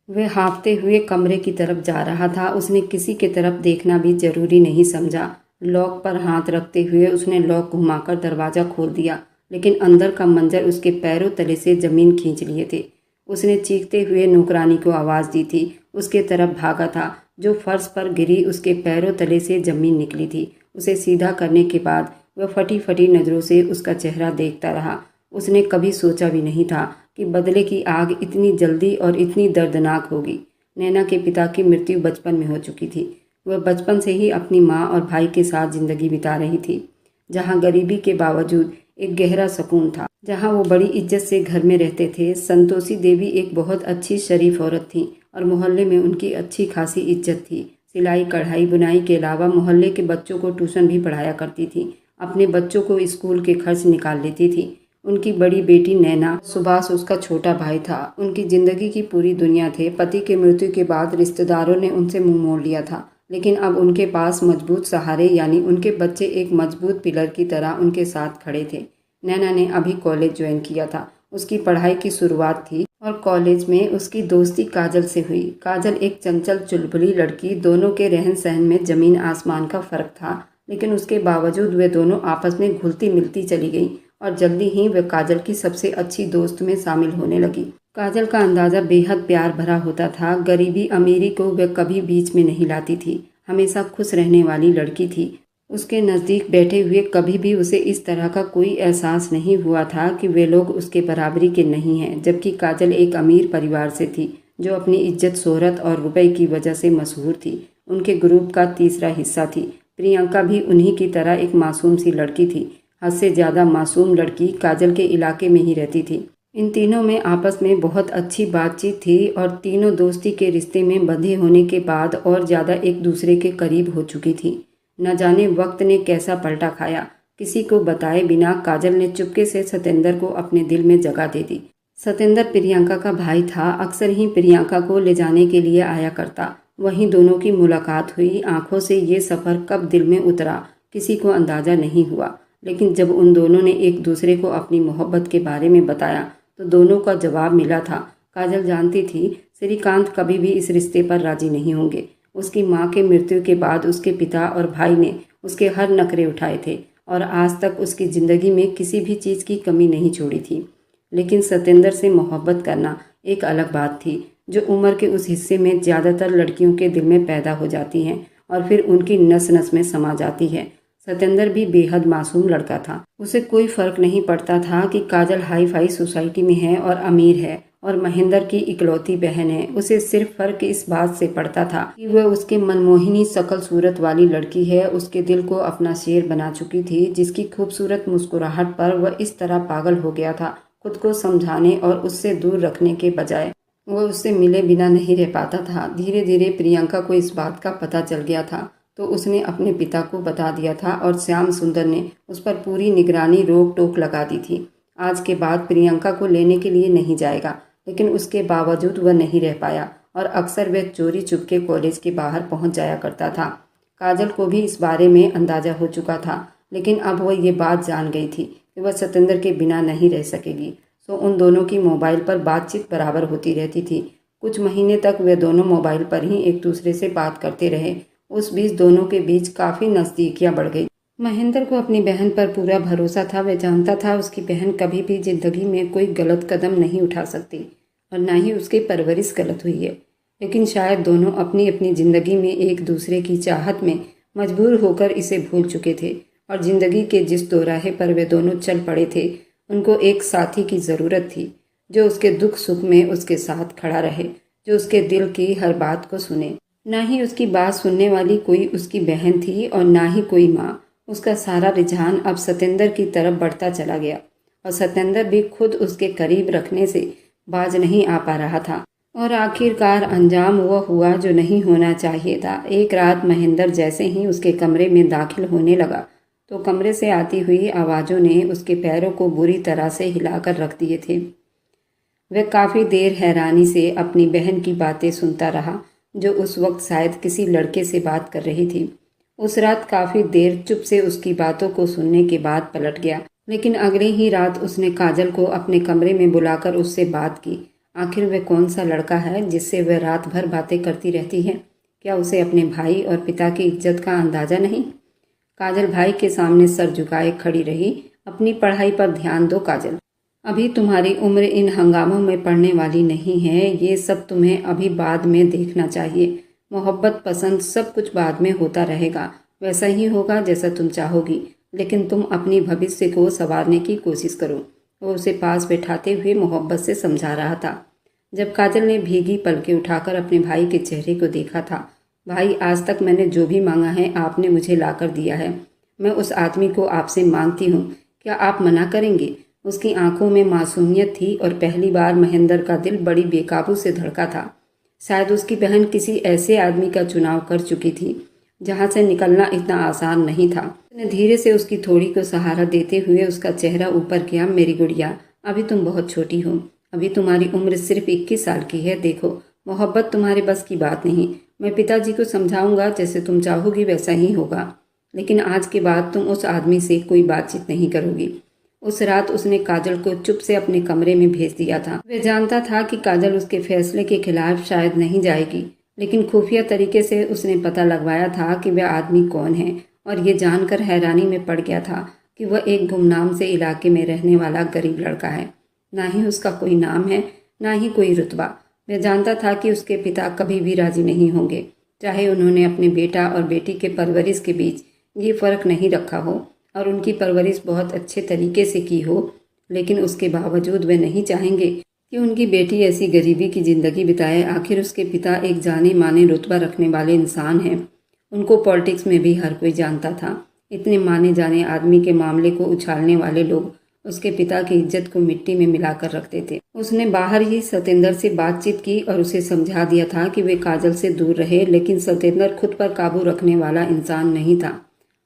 वह हाँफते हुए कमरे की तरफ जा रहा था। उसने किसी की तरफ देखना भी जरूरी नहीं समझा। लॉक पर हाथ रखते हुए उसने लॉक घुमाकर दरवाज़ा खोल दिया, लेकिन अंदर का मंजर उसके पैरों तले से ज़मीन खींच लिए थे। उसने चीखते हुए नौकरानी को आवाज़ दी थी। उसके तरफ भागा था। जो फर्श पर गिरी उसके पैरों तले से ज़मीन निकली थी। उसे सीधा करने के बाद वह फटी फटी नज़रों से उसका चेहरा देखता रहा। उसने कभी सोचा भी नहीं था कि बदले की आग इतनी जल्दी और इतनी दर्दनाक होगी। नैना के पिता की मृत्यु बचपन में हो चुकी थी। वह बचपन से ही अपनी माँ और भाई के साथ ज़िंदगी बिता रही थी, जहाँ गरीबी के बावजूद एक गहरा सुकून था, जहाँ वो बड़ी इज्जत से घर में रहते थे। संतोषी देवी एक बहुत अच्छी शरीफ औरत थी और मोहल्ले में उनकी अच्छी खासी इज्जत थी। सिलाई कढ़ाई बुनाई के अलावा मोहल्ले के बच्चों को ट्यूशन भी पढ़ाया करती थी। अपने बच्चों को स्कूल के खर्च निकाल लेती थी। उनकी बड़ी बेटी नैना, सुभाष उसका छोटा भाई था। उनकी ज़िंदगी की पूरी दुनिया थे। पति की मृत्यु के बाद रिश्तेदारों ने उनसे मुंह मोड़ लिया था, लेकिन अब उनके पास मजबूत सहारे यानी उनके बच्चे एक मजबूत पिलर की तरह उनके साथ खड़े थे। नैना ने अभी कॉलेज ज्वाइन किया था। उसकी पढ़ाई की शुरुआत थी और कॉलेज में उसकी दोस्ती काजल से हुई। काजल एक चंचल चुलबुली लड़की, दोनों के रहन सहन में ज़मीन आसमान का फ़र्क था, लेकिन उसके बावजूद वे दोनों आपस में घुलती मिलती चली गईं और जल्दी ही वह काजल की सबसे अच्छी दोस्त में शामिल होने लगी। काजल का अंदाज़ा बेहद प्यार भरा होता था। गरीबी अमीरी को वह कभी बीच में नहीं लाती थी। हमेशा खुश रहने वाली लड़की थी। उसके नज़दीक बैठे हुए कभी भी उसे इस तरह का कोई एहसास नहीं हुआ था कि वे लोग उसके बराबरी के नहीं हैं, जबकि काजल एक अमीर परिवार से थी जो अपनी इज्जत, शोहरत और रुपए की वजह से मशहूर थी। उनके ग्रुप का तीसरा हिस्सा थी। प्रियंका भी उन्हीं की तरह एक मासूम सी लड़की थी। हद से ज़्यादा मासूम लड़की काजल के इलाके में ही रहती थी। इन तीनों में आपस में बहुत अच्छी बातचीत थी और तीनों दोस्ती के रिश्ते में बंधे होने के बाद और ज़्यादा एक दूसरे के करीब हो चुकी थी। न जाने वक्त ने कैसा पलटा खाया। किसी को बताए बिना काजल ने चुपके से सतेंद्र को अपने दिल में जगह दे दी। सतेंद्र प्रियंका का भाई था। अक्सर ही प्रियंका को ले जाने के लिए आया करता। वहीं दोनों की मुलाकात हुई। आंखों से ये सफ़र कब दिल में उतरा किसी को अंदाज़ा नहीं हुआ, लेकिन जब उन दोनों ने एक दूसरे को अपनी मोहब्बत के बारे में बताया तो दोनों का जवाब मिला था। काजल जानती थी श्रीकांत कभी भी इस रिश्ते पर राजी नहीं होंगे। उसकी माँ के मृत्यु के बाद उसके पिता और भाई ने उसके हर नखरे उठाए थे और आज तक उसकी ज़िंदगी में किसी भी चीज़ की कमी नहीं छोड़ी थी। लेकिन सतेंद्र से मोहब्बत करना एक अलग बात थी जो उम्र के उस हिस्से में ज़्यादातर लड़कियों के दिल में पैदा हो जाती हैं और फिर उनकी नस नस में समा जाती है। सतेंद्र भी बेहद मासूम लड़का था। उसे कोई फ़र्क नहीं पड़ता था कि काजल हाई फाई सोसाइटी में है और अमीर है और महेंद्र की इकलौती बहन है। उसे सिर्फ फ़र्क इस बात से पड़ता था कि वह उसके मनमोहिनी शकल सूरत वाली लड़की है। उसके दिल को अपना शेर बना चुकी थी, जिसकी खूबसूरत मुस्कुराहट पर वह इस तरह पागल हो गया था। खुद को समझाने और उससे दूर रखने के बजाय वह उससे मिले बिना नहीं रह पाता था। धीरे धीरे प्रियंका को इस बात का पता चल गया था तो उसने अपने पिता को बता दिया था और श्याम सुंदर ने उस पर पूरी निगरानी, रोक टोक लगा दी थी। आज के बाद प्रियंका को लेने के लिए नहीं जाएगा, लेकिन उसके बावजूद वह नहीं रह पाया और अक्सर वह चोरी चुपके कॉलेज के बाहर पहुंच जाया करता था। काजल को भी इस बारे में अंदाजा हो चुका था, लेकिन अब वह ये बात जान गई थी कि वह सतेंद्र के बिना नहीं रह सकेगी। सो उन दोनों की मोबाइल पर बातचीत बराबर होती रहती थी। कुछ महीने तक वे दोनों मोबाइल पर ही एक दूसरे से बात करते रहे। उस बीच दोनों के बीच काफ़ी नज़दीकियाँ बढ़ गई। महेंद्र को अपनी बहन पर पूरा भरोसा था। वह जानता था उसकी बहन कभी भी ज़िंदगी में कोई गलत कदम नहीं उठा सकती और ना ही उसकी परवरिश गलत हुई है। लेकिन शायद दोनों अपनी अपनी ज़िंदगी में एक दूसरे की चाहत में मजबूर होकर इसे भूल चुके थे और ज़िंदगी के जिस दोराहे पर वे दोनों चल पड़े थे उनको एक साथी की ज़रूरत थी जो उसके दुख सुख में उसके साथ खड़ा रहे, जो उसके दिल की हर बात को सुने। ना ही उसकी बात सुनने वाली कोई उसकी बहन थी और ना ही कोई माँ। उसका सारा रुझान अब सतेंद्र की तरफ बढ़ता चला गया और सतेंद्र भी खुद उसके करीब रखने से बाज नहीं आ पा रहा था और आखिरकार अंजाम वह हुआ जो नहीं होना चाहिए था। एक रात महेंद्र जैसे ही उसके कमरे में दाखिल होने लगा तो कमरे से आती हुई आवाज़ों ने उसके पैरों को बुरी तरह से हिलाकर रख दिए थे। वह काफ़ी देर हैरानी से अपनी बहन की बातें सुनता रहा जो उस वक्त शायद किसी लड़के से बात कर रही थी। उस रात काफ़ी देर चुप से उसकी बातों को सुनने के बाद पलट गया, लेकिन अगले ही रात उसने काजल को अपने कमरे में बुलाकर उससे बात की। आखिर वह कौन सा लड़का है जिससे वह रात भर बातें करती रहती है? क्या उसे अपने भाई और पिता की इज्जत का अंदाज़ा नहीं? काजल भाई के सामने सर झुकाए खड़ी रही। अपनी पढ़ाई पर ध्यान दो काजल, अभी तुम्हारी उम्र इन हंगामों में पड़ने वाली नहीं है। ये सब तुम्हें अभी बाद में देखना चाहिए। मोहब्बत, पसंद, सब कुछ बाद में होता रहेगा। वैसा ही होगा जैसा तुम चाहोगी, लेकिन तुम अपनी भविष्य को संवारने की कोशिश करो। वो उसे पास बैठाते हुए मोहब्बत से समझा रहा था। जब काजल ने भीगी पलकें उठाकर अपने भाई के चेहरे को देखा था, भाई, आज तक मैंने जो भी मांगा है आपने मुझे लाकर दिया है। मैं उस आदमी को आपसे मांगती हूँ, क्या आप मना करेंगे? उसकी आंखों में मासूमियत थी और पहली बार महेंद्र का दिल बड़ी बेकाबू से धड़का था। शायद उसकी बहन किसी ऐसे आदमी का चुनाव कर चुकी थी जहाँ से निकलना इतना आसान नहीं था। उसने धीरे से उसकी थोड़ी को सहारा देते हुए उसका चेहरा ऊपर किया। मेरी गुड़िया, अभी तुम बहुत छोटी हो। अभी तुम्हारी उम्र सिर्फ 21 साल की है। देखो, मोहब्बत तुम्हारे बस की बात नहीं। मैं पिताजी को समझाऊंगा, जैसे तुम चाहोगी वैसा ही होगा, लेकिन आज के बाद तुम उस आदमी से कोई बातचीत नहीं करोगी। उस रात उसने काजल को चुप से अपने कमरे में भेज दिया था। वह जानता था कि काजल उसके फैसले के खिलाफ शायद नहीं जाएगी, लेकिन खुफिया तरीके से उसने पता लगवाया था कि वह आदमी कौन है और ये जानकर हैरानी में पड़ गया था कि वह एक गुमनाम से इलाके में रहने वाला गरीब लड़का है। ना ही उसका कोई नाम है, ना ही कोई रुतबा। वह जानता था कि उसके पिता कभी भी राजी नहीं होंगे, चाहे उन्होंने अपने बेटा और बेटी के परवरिश के बीच ये फ़र्क नहीं रखा हो और उनकी परवरिश बहुत अच्छे तरीके से की हो, लेकिन उसके बावजूद वे नहीं चाहेंगे कि उनकी बेटी ऐसी गरीबी की ज़िंदगी बिताए। आखिर उसके पिता एक जाने माने रुतबा रखने वाले इंसान हैं। उनको पॉलिटिक्स में भी हर कोई जानता था। इतने माने जाने आदमी के मामले को उछालने वाले लोग उसके पिता की इज्जत को मिट्टी में मिलाकर रखते थे। उसने बाहर ही सतेंद्र से बातचीत की और उसे समझा दिया था कि वे काजल से दूर रहे, लेकिन सतेंद्र खुद पर काबू रखने वाला इंसान नहीं था।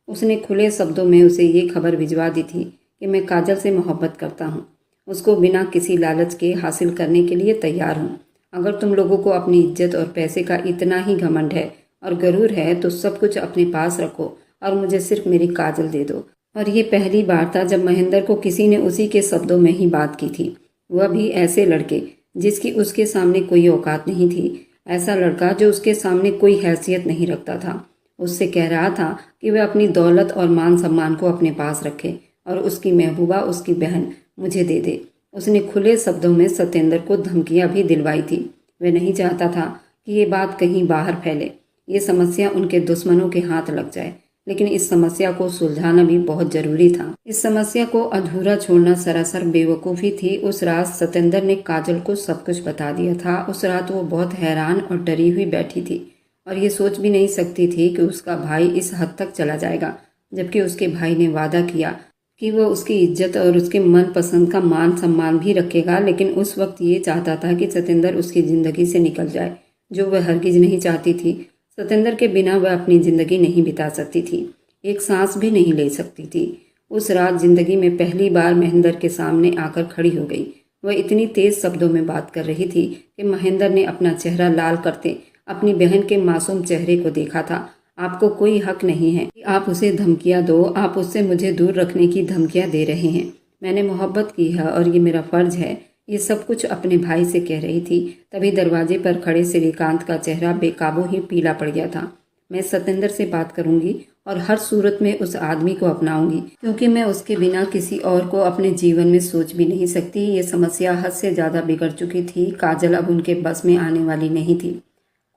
उसने खुले शब्दों में उसे ये खबर भिजवा दी थी कि मैं काजल से मोहब्बत करता हूँ, उसको बिना किसी लालच के हासिल करने के लिए तैयार हूँ। अगर तुम लोगों को अपनी इज्जत और पैसे का इतना ही घमंड है और गरूर है तो सब कुछ अपने पास रखो और मुझे सिर्फ मेरी काजल दे दो। और ये पहली बार था जब महेंद्र को किसी ने उसी के शब्दों में ही बात की थी, वह भी ऐसे लड़के जिसकी उसके सामने कोई औकात नहीं थी, ऐसा लड़का जो उसके सामने कोई हैसियत नहीं रखता था। उससे कह रहा था कि वह अपनी दौलत और मान सम्मान को अपने पास रखे और उसकी महबूबा, उसकी बहन मुझे दे दे। उसने खुले शब्दों में सतेंद्र को धमकियां भी दिलवाई थी। वह नहीं चाहता था कि ये बात कहीं बाहर फैले, ये समस्या उनके दुश्मनों के हाथ लग जाए, लेकिन इस समस्या को सुलझाना भी बहुत जरूरी था। इस समस्या को अधूरा छोड़ना सरासर बेवकूफ़ी थी। उस रात सतेंद्र ने काजल को सब कुछ बता दिया था। उस रात वो बहुत हैरान और डरी हुई बैठी थी और ये सोच भी नहीं सकती थी कि उसका भाई इस हद तक चला जाएगा, जबकि उसके भाई ने वादा किया कि वह उसकी इज्जत और उसके मनपसंद का मान सम्मान भी रखेगा। लेकिन उस वक्त ये चाहता था कि सतेंद्र उसकी ज़िंदगी से निकल जाए, जो वह हरगिज नहीं चाहती थी। सतेंद्र के बिना वह अपनी ज़िंदगी नहीं बिता सकती थी, एक सांस भी नहीं ले सकती थी। उस रात जिंदगी में पहली बार महेंद्र के सामने आकर खड़ी हो गई। वह इतनी तेज शब्दों में बात कर रही थी कि महेंद्र ने अपना चेहरा लाल करते अपनी बहन के मासूम चेहरे को देखा था। आपको कोई हक नहीं है कि आप उसे धमकियां दो, आप उससे मुझे दूर रखने की धमकियां दे रहे हैं। मैंने मोहब्बत की है और ये मेरा फर्ज है। ये सब कुछ अपने भाई से कह रही थी, तभी दरवाजे पर खड़े श्रीकांत का चेहरा बेकाबू ही पीला पड़ गया था। मैं सतेंद्र से बात करूंगी और हर सूरत में उस आदमी को अपनाऊंगी, क्योंकि मैं उसके बिना किसी और को अपने जीवन में सोच भी नहीं सकती। ये समस्या हद से ज़्यादा बिगड़ चुकी थी। काजल अब उनके बस में आने वाली नहीं थी।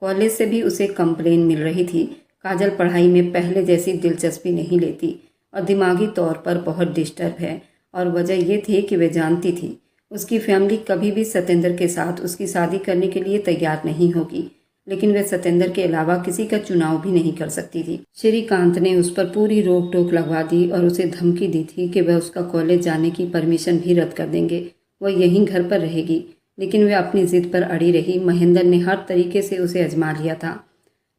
कॉलेज से भी उसे कंप्लेन मिल रही थी। काजल पढ़ाई में पहले जैसी दिलचस्पी नहीं लेती और दिमागी तौर पर बहुत डिस्टर्ब है, और वजह यह थी कि वह जानती थी उसकी फैमिली कभी भी सतेंद्र के साथ उसकी शादी करने के लिए तैयार नहीं होगी, लेकिन वह सतेंद्र के अलावा किसी का चुनाव भी नहीं कर सकती थी। श्रीकांत ने उस पर पूरी रोक टोक लगवा दी और उसे धमकी दी थी कि वह उसका कॉलेज जाने की परमिशन भी रद्द कर देंगे, वह यहीं घर पर रहेगी। लेकिन वह अपनी जिद पर अड़ी रही। महेंद्र ने हर तरीके से उसे आजमा लिया था,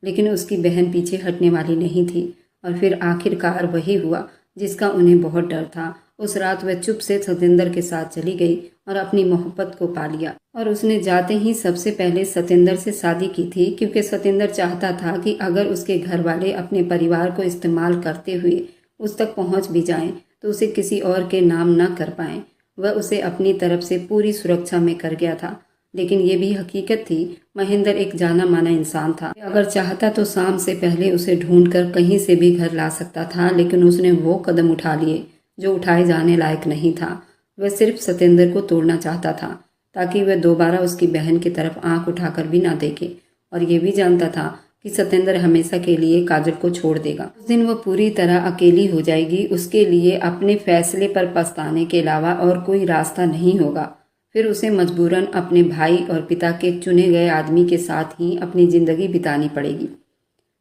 लेकिन उसकी बहन पीछे हटने वाली नहीं थी। और फिर आखिरकार वही हुआ जिसका उन्हें बहुत डर था। उस रात वह चुप से सतेंद्र के साथ चली गई और अपनी मोहब्बत को पा लिया। और उसने जाते ही सबसे पहले सतेंद्र से शादी की थी, क्योंकि सतेंद्र चाहता था कि अगर उसके घर वाले अपने परिवार को इस्तेमाल करते हुए उस तक पहुंच भी जाएं तो उसे किसी और के नाम न कर पाएं। वह उसे अपनी तरफ से पूरी सुरक्षा में कर गया था, लेकिन ये भी हकीकत थी महेंद्र एक जाना माना इंसान था। अगर चाहता तो शाम से पहले उसे ढूंढकर कहीं से भी घर ला सकता था, लेकिन उसने वो कदम उठा लिए जो उठाए जाने लायक नहीं था। वह सिर्फ सतेंद्र को तोड़ना चाहता था ताकि वह दोबारा उसकी बहन की तरफ आंख उठाकर भी ना देखे, और ये भी जानता था कि सतेंद्र हमेशा के लिए काजल को छोड़ देगा। उस दिन वह पूरी तरह अकेली हो जाएगी। उसके लिए अपने फैसले पर पछताने के अलावा और कोई रास्ता नहीं होगा। फिर उसे मजबूरन अपने भाई और पिता के चुने गए आदमी के साथ ही अपनी ज़िंदगी बितानी पड़ेगी।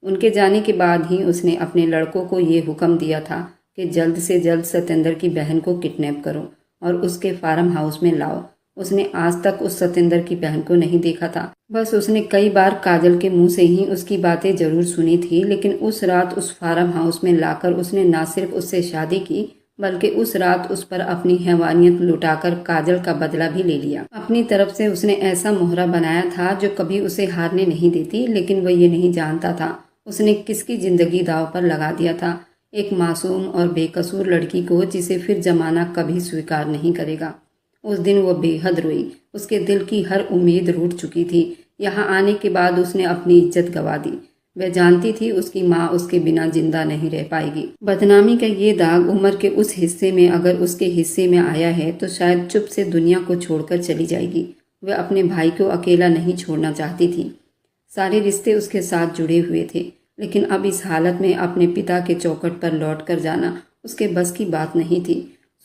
उनके जाने के बाद ही उसने अपने लड़कों को ये हुक्म दिया था कि जल्द से जल्द सतेंद्र की बहन को किडनैप करो और उसके फार्म हाउस में लाओ। उसने आज तक उस सतेंद्र की बहन को नहीं देखा था। बस उसने कई बार काजल के मुंह से ही उसकी बातें जरूर सुनी थी, लेकिन उस रात उस फार्म हाउस में लाकर उसने न सिर्फ उससे शादी की, बल्कि उस रात उस पर अपनी हैवानियत लुटाकर काजल का बदला भी ले लिया। अपनी तरफ से उसने ऐसा मोहरा बनाया था जो कभी उसे हारने नहीं देती, लेकिन वह ये नहीं जानता था उसने किसकी जिंदगी दांव पर लगा दिया था। एक मासूम और बेकसूर लड़की को, जिसे फिर जमाना कभी स्वीकार नहीं करेगा। उस दिन वो बेहद रोई। उसके दिल की हर उम्मीद रूठ चुकी थी। यहाँ आने के बाद उसने अपनी इज्जत गंवा दी। वह जानती थी उसकी माँ उसके बिना जिंदा नहीं रह पाएगी। बदनामी का ये दाग उम्र के उस हिस्से में अगर उसके हिस्से में आया है तो शायद चुप से दुनिया को छोड़कर चली जाएगी। वह अपने भाई को अकेला नहीं छोड़ना चाहती थी। सारे रिश्ते उसके साथ जुड़े हुए थे। लेकिन अब इस हालत में अपने पिता के चौखट पर लौट कर जाना उसके बस की बात नहीं थी।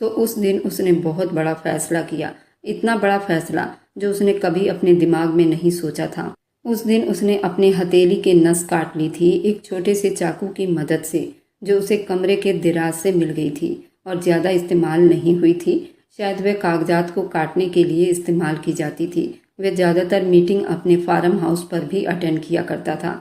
तो उस दिन उसने बहुत बड़ा फैसला किया, इतना बड़ा फैसला जो उसने कभी अपने दिमाग में नहीं सोचा था। उस दिन उसने अपने हथेली के नस काट ली थी एक छोटे से चाकू की मदद से, जो उसे कमरे के दराज से मिल गई थी और ज़्यादा इस्तेमाल नहीं हुई थी। शायद वह कागजात को काटने के लिए इस्तेमाल की जाती थी। वह ज़्यादातर मीटिंग अपने फार्म हाउस पर भी अटेंड किया करता था।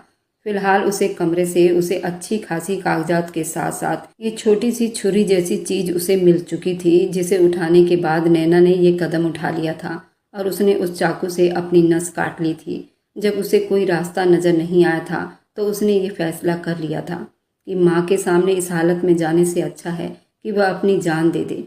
फिलहाल उसे कमरे से उसे अच्छी खासी कागजात के साथ साथ ये छोटी सी छुरी जैसी चीज उसे मिल चुकी थी, जिसे उठाने के बाद नैना ने ये कदम उठा लिया था और उसने उस चाकू से अपनी नस काट ली थी। जब उसे कोई रास्ता नजर नहीं आया था तो उसने ये फैसला कर लिया था कि माँ के सामने इस हालत में जाने से अच्छा है कि वह अपनी जान दे दे।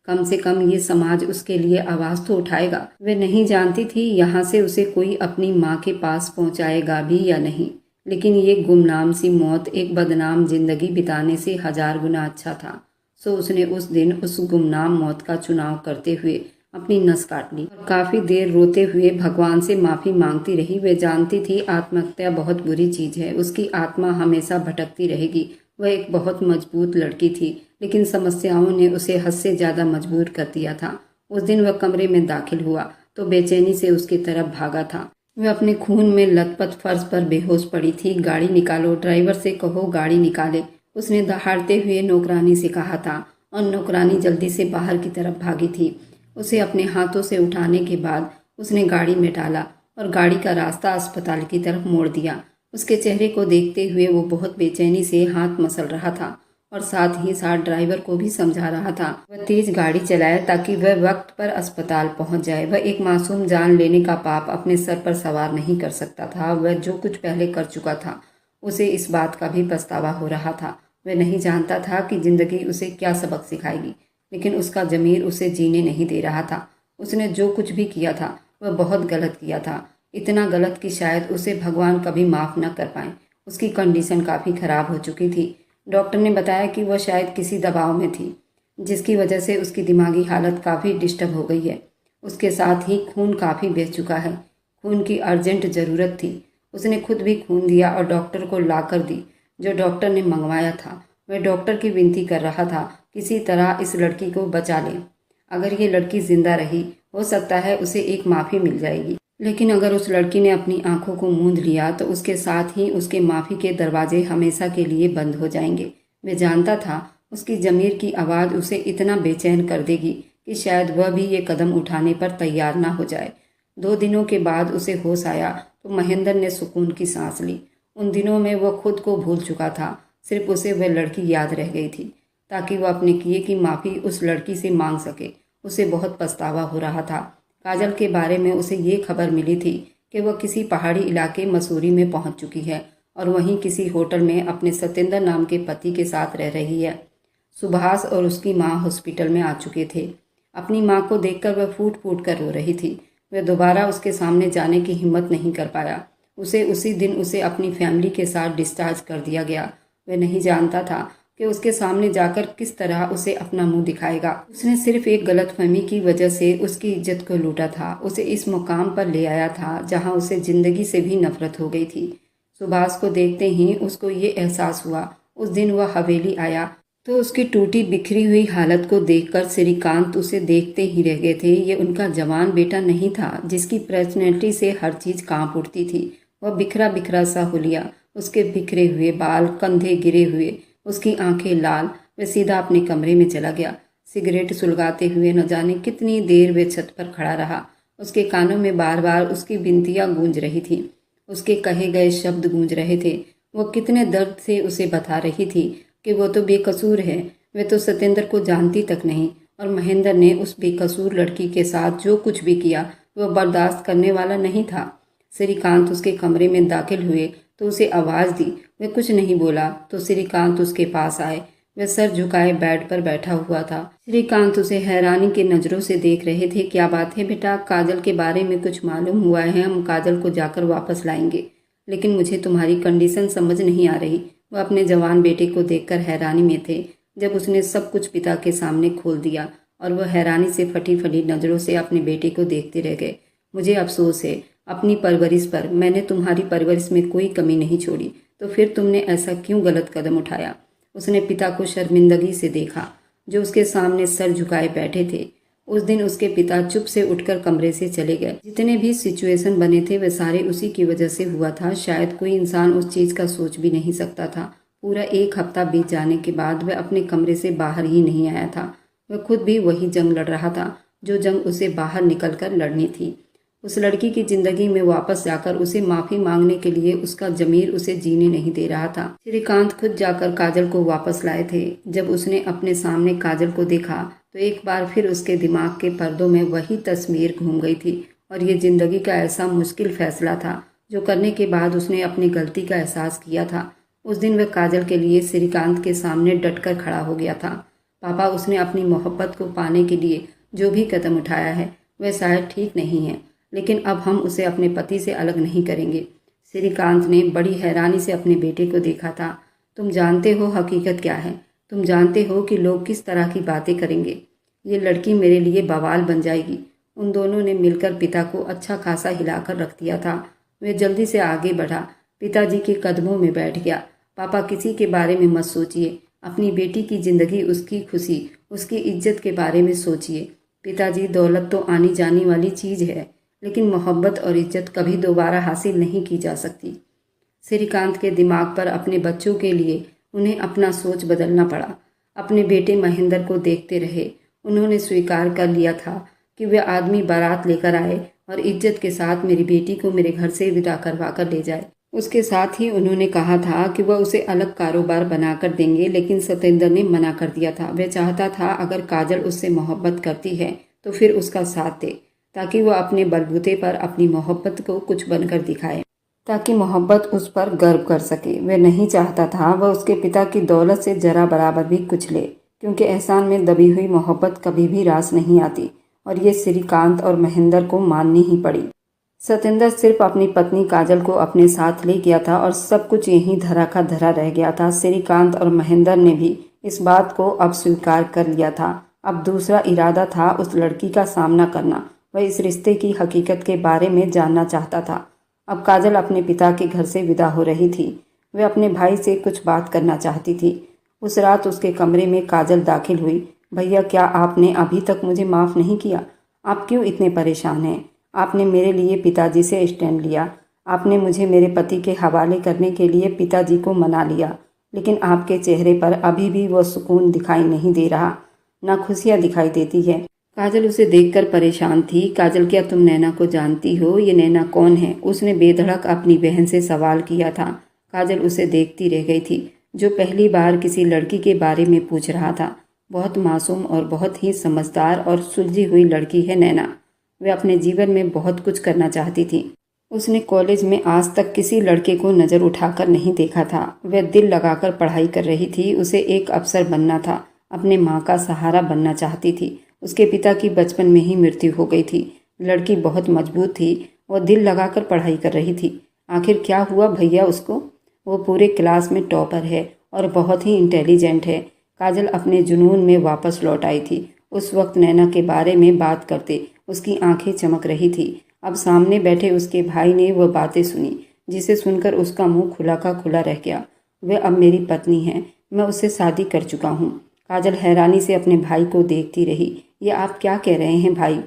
कम से कम ये समाज उसके लिए आवाज़ तो उठाएगा। वह नहीं जानती थी यहाँ से उसे कोई अपनी माँ के पास पहुँचाएगा भी या नहीं, लेकिन ये गुमनाम सी मौत एक बदनाम जिंदगी बिताने से 1000 गुना अच्छा था। सो उसने उस दिन उस गुमनाम मौत का चुनाव करते हुए अपनी नस काट ली और काफ़ी देर रोते हुए भगवान से माफ़ी मांगती रही। वह जानती थी आत्महत्या बहुत बुरी चीज़ है, उसकी आत्मा हमेशा भटकती रहेगी। वह एक बहुत मजबूत लड़की थी, लेकिन समस्याओं ने उसे हद से ज़्यादा मजबूर कर दिया था। उस दिन वह कमरे में दाखिल हुआ तो बेचैनी से उसकी तरफ भागा था। वह अपने खून में लथपथ फर्श पर बेहोश पड़ी थी। गाड़ी निकालो, ड्राइवर से कहो गाड़ी निकाले, उसने दहाड़ते हुए नौकरानी से कहा था और नौकरानी जल्दी से बाहर की तरफ भागी थी। उसे अपने हाथों से उठाने के बाद उसने गाड़ी में डाला और गाड़ी का रास्ता अस्पताल की तरफ मोड़ दिया। उसके चेहरे को देखते हुए वो बहुत बेचैनी से हाथ मसल रहा था और साथ ही साथ ड्राइवर को भी समझा रहा था वह तेज गाड़ी चलाए ताकि वह वक्त पर अस्पताल पहुंच जाए। वह एक मासूम जान लेने का पाप अपने सर पर सवार नहीं कर सकता था। वह जो कुछ पहले कर चुका था उसे इस बात का भी पछतावा हो रहा था। वह नहीं जानता था कि जिंदगी उसे क्या सबक सिखाएगी, लेकिन उसका ज़मीर उसे जीने नहीं दे रहा था। उसने जो कुछ भी किया था वह बहुत गलत किया था, इतना गलत कि शायद उसे भगवान कभी माफ़ न कर पाए। उसकी कंडीशन काफ़ी ख़राब हो चुकी थी। डॉक्टर ने बताया कि वह शायद किसी दबाव में थी, जिसकी वजह से उसकी दिमागी हालत काफ़ी डिस्टर्ब हो गई है। उसके साथ ही खून काफ़ी बह चुका है। खून की अर्जेंट ज़रूरत थी। उसने खुद भी खून दिया और डॉक्टर को ला कर दी जो डॉक्टर ने मंगवाया था। वह डॉक्टर की विनती कर रहा था किसी तरह इस लड़की को बचा ले। अगर ये लड़की जिंदा रही हो सकता है उसे एक माफ़ी मिल जाएगी, लेकिन अगर उस लड़की ने अपनी आंखों को मूंद लिया तो उसके साथ ही उसके माफ़ी के दरवाजे हमेशा के लिए बंद हो जाएंगे। वह जानता था उसकी ज़मीर की आवाज़ उसे इतना बेचैन कर देगी कि शायद वह भी ये कदम उठाने पर तैयार ना हो जाए। 2 दिनों के बाद उसे होश आया तो महेंद्र ने सुकून की सांस ली। उन दिनों में वह खुद को भूल चुका था, सिर्फ उसे वह लड़की याद रह गई थी ताकि वह अपने किए की माफ़ी उस लड़की से मांग सके। उसे बहुत पछतावा हो रहा था। काजल के बारे में उसे ये खबर मिली थी कि वह किसी पहाड़ी इलाके मसूरी में पहुंच चुकी है और वहीं किसी होटल में अपने सत्येंद्र नाम के पति के साथ रह रही है। सुभाष और उसकी माँ हॉस्पिटल में आ चुके थे। अपनी माँ को देखकर वह फूट फूट कर रो रही थी। वह दोबारा उसके सामने जाने की हिम्मत नहीं कर पाया। उसे उसी दिन उसे अपनी फैमिली के साथ डिस्चार्ज कर दिया गया। वह नहीं जानता था कि उसके सामने जाकर किस तरह उसे अपना मुंह दिखाएगा। उसने सिर्फ एक गलतफहमी की वजह से उसकी इज्जत को लूटा था, उसे इस मुकाम पर ले आया था जहां उसे जिंदगी से भी नफरत हो गई थी। सुभाष को देखते ही उसको ये एहसास हुआ। उस दिन वह हवेली आया तो उसकी टूटी बिखरी हुई हालत को देखकर श्रीकांत उसे देखते ही रह गए थे। ये उनका जवान बेटा नहीं था जिसकी पर्सनैलिटी से हर चीज कांप उठती थी। वह बिखरा बिखरा सा हुलिया, उसके बिखरे हुए बाल, कंधे गिरे हुए, उसकी आंखें लाल। वह सीधा अपने कमरे में चला गया। सिगरेट सुलगाते हुए न जाने कितनी देर वह छत पर खड़ा रहा। उसके कानों में बार बार उसकी विनतियां गूंज रही थी, उसके कहे गए शब्द गूंज रहे थे। वह कितने दर्द से उसे बता रही थी कि वो तो बेकसूर है, वह तो सत्येंद्र को जानती तक नहीं और महेंद्र ने उस बेकसूर लड़की के साथ जो कुछ भी किया वह बर्दाश्त करने वाला नहीं था। श्रीकांत उसके कमरे में दाखिल हुए तो उसे आवाज़ दी। वह कुछ नहीं बोला तो श्रीकांत उसके पास आए। वह सर झुकाए बेड पर बैठा हुआ था। श्रीकांत उसे हैरानी की नज़रों से देख रहे थे। क्या बात है बेटा, काजल के बारे में कुछ मालूम हुआ है? हम काजल को जाकर वापस लाएंगे, लेकिन मुझे तुम्हारी कंडीशन समझ नहीं आ रही। वह अपने जवान बेटे को देखकर हैरानी में थे जब उसने सब कुछ पिता के सामने खोल दिया और वह हैरानी से फटी फटी नज़रों से अपने बेटे को देखते रह गए। मुझे अफसोस है अपनी परवरिश पर। मैंने तुम्हारी परवरिश में कोई कमी नहीं छोड़ी। तो फिर तुमने ऐसा क्यों गलत कदम उठाया? उसने पिता को शर्मिंदगी से देखा, जो उसके सामने सर झुकाए बैठे थे। उस दिन उसके पिता चुप से उठकर कमरे से चले गए। जितने भी सिचुएशन बने थे वे सारे उसी की वजह से हुआ था। शायद कोई इंसान उस चीज का सोच भी नहीं सकता था। पूरा 1 हफ्ता बीत जाने के बाद वह अपने कमरे से बाहर ही नहीं आया था। वह खुद भी वही जंग लड़ रहा था, जो जंग उसे बाहर निकलकर लड़नी थी। उस लड़की की जिंदगी में वापस जाकर उसे माफी मांगने के लिए उसका जमीर उसे जीने नहीं दे रहा था। श्रीकांत खुद जाकर काजल को वापस लाए थे। जब उसने अपने सामने काजल को देखा तो एक बार फिर उसके दिमाग के पर्दों में वही तस्वीर घूम गई थी और ये जिंदगी का ऐसा मुश्किल फैसला था जो करने के बाद उसने अपनी गलती का एहसास किया था। उस दिन वह काजल के लिए श्रीकांत के सामने डटकर खड़ा हो गया था। पापा, उसने अपनी मोहब्बत को पाने के लिए जो भी कदम उठाया है वह शायद ठीक नहीं है, लेकिन अब हम उसे अपने पति से अलग नहीं करेंगे। श्रीकांत ने बड़ी हैरानी से अपने बेटे को देखा था। तुम जानते हो हकीकत क्या है? तुम जानते हो कि लोग किस तरह की बातें करेंगे? ये लड़की मेरे लिए बवाल बन जाएगी। उन दोनों ने मिलकर पिता को अच्छा खासा हिलाकर रख दिया था। वे जल्दी से आगे बढ़ा, पिताजी के कदमों में बैठ गया। पापा, किसी के बारे में मत सोचिए। अपनी बेटी की जिंदगी, उसकी खुशी, उसकी इज्जत के बारे में सोचिए। पिताजी, दौलत तो आनी जानी वाली चीज है, लेकिन मोहब्बत और इज्जत कभी दोबारा हासिल नहीं की जा सकती। श्रीकांत के दिमाग पर अपने बच्चों के लिए उन्हें अपना सोच बदलना पड़ा। अपने बेटे महेंद्र को देखते रहे। उन्होंने स्वीकार कर लिया था कि वे आदमी बारात लेकर आए और इज्जत के साथ मेरी बेटी को मेरे घर से विदा करवा कर ले जाए। उसके साथ ही उन्होंने कहा था कि वह उसे अलग कारोबार बनाकर देंगे, लेकिन सतेंद्र ने मना कर दिया था। वह चाहता था अगर काजल उससे मोहब्बत करती है तो फिर उसका साथ दे, ताकि वह अपने बलबूते पर अपनी मोहब्बत को कुछ बनकर दिखाए, ताकि मोहब्बत उस पर गर्व कर सके। वह नहीं चाहता था वह उसके पिता की दौलत से जरा बराबर भी कुछ ले, क्योंकि एहसान में दबी हुई मोहब्बत कभी भी रास नहीं आती, और ये श्रीकांत और महेंद्र को माननी ही पड़ी। सतेंद्र सिर्फ अपनी पत्नी काजल को अपने साथ ले गया था और सब कुछ यहीं धरा का धरा रह गया था। श्रीकांत और महेंद्र ने भी इस बात को अब स्वीकार कर लिया था। अब दूसरा इरादा था उस लड़की का सामना करना। वह इस रिश्ते की हकीकत के बारे में जानना चाहता था। अब काजल अपने पिता के घर से विदा हो रही थी। वह अपने भाई से कुछ बात करना चाहती थी। उस रात उसके कमरे में काजल दाखिल हुई। भैया, क्या आपने अभी तक मुझे माफ़ नहीं किया? आप क्यों इतने परेशान हैं? आपने मेरे लिए पिताजी से स्टैंड लिया। आपने मुझे मेरे पति के हवाले करने के लिए पिताजी को मना लिया, लेकिन आपके चेहरे पर अभी भी वो सुकून दिखाई नहीं दे रहा, ना खुशियाँ दिखाई देती है। काजल उसे देखकर परेशान थी। काजल, क्या तुम नैना को जानती हो? ये नैना कौन है? उसने बेधड़क अपनी बहन से सवाल किया था। काजल उसे देखती रह गई थी, जो पहली बार किसी लड़की के बारे में पूछ रहा था। बहुत मासूम और बहुत ही समझदार और सुलझी हुई लड़की है नैना। वह अपने जीवन में बहुत कुछ करना चाहती थी। उसने कॉलेज में आज तक किसी लड़के को नज़र उठाकर नहीं देखा था। वह दिल लगाकर पढ़ाई कर रही थी। उसे एक अफसर बनना था। अपने माँ का सहारा बनना चाहती थी। उसके पिता की बचपन में ही मृत्यु हो गई थी। लड़की बहुत मजबूत थी। वह दिल लगाकर पढ़ाई कर रही थी। आखिर क्या हुआ भैया उसको? वो पूरे क्लास में टॉपर है और बहुत ही इंटेलिजेंट है। काजल अपने जुनून में वापस लौट आई थी। उस वक्त नैना के बारे में बात करते उसकी आंखें चमक रही थी। अब सामने बैठे उसके भाई ने वह बातें सुनी, जिसे सुनकर उसका मुंह खुला का खुला रह गया। वह अब मेरी पत्नी है, मैं उससे शादी कर चुका हूँ। काजल हैरानी से अपने भाई को देखती रही। ये आप क्या कह रहे हैं भाई?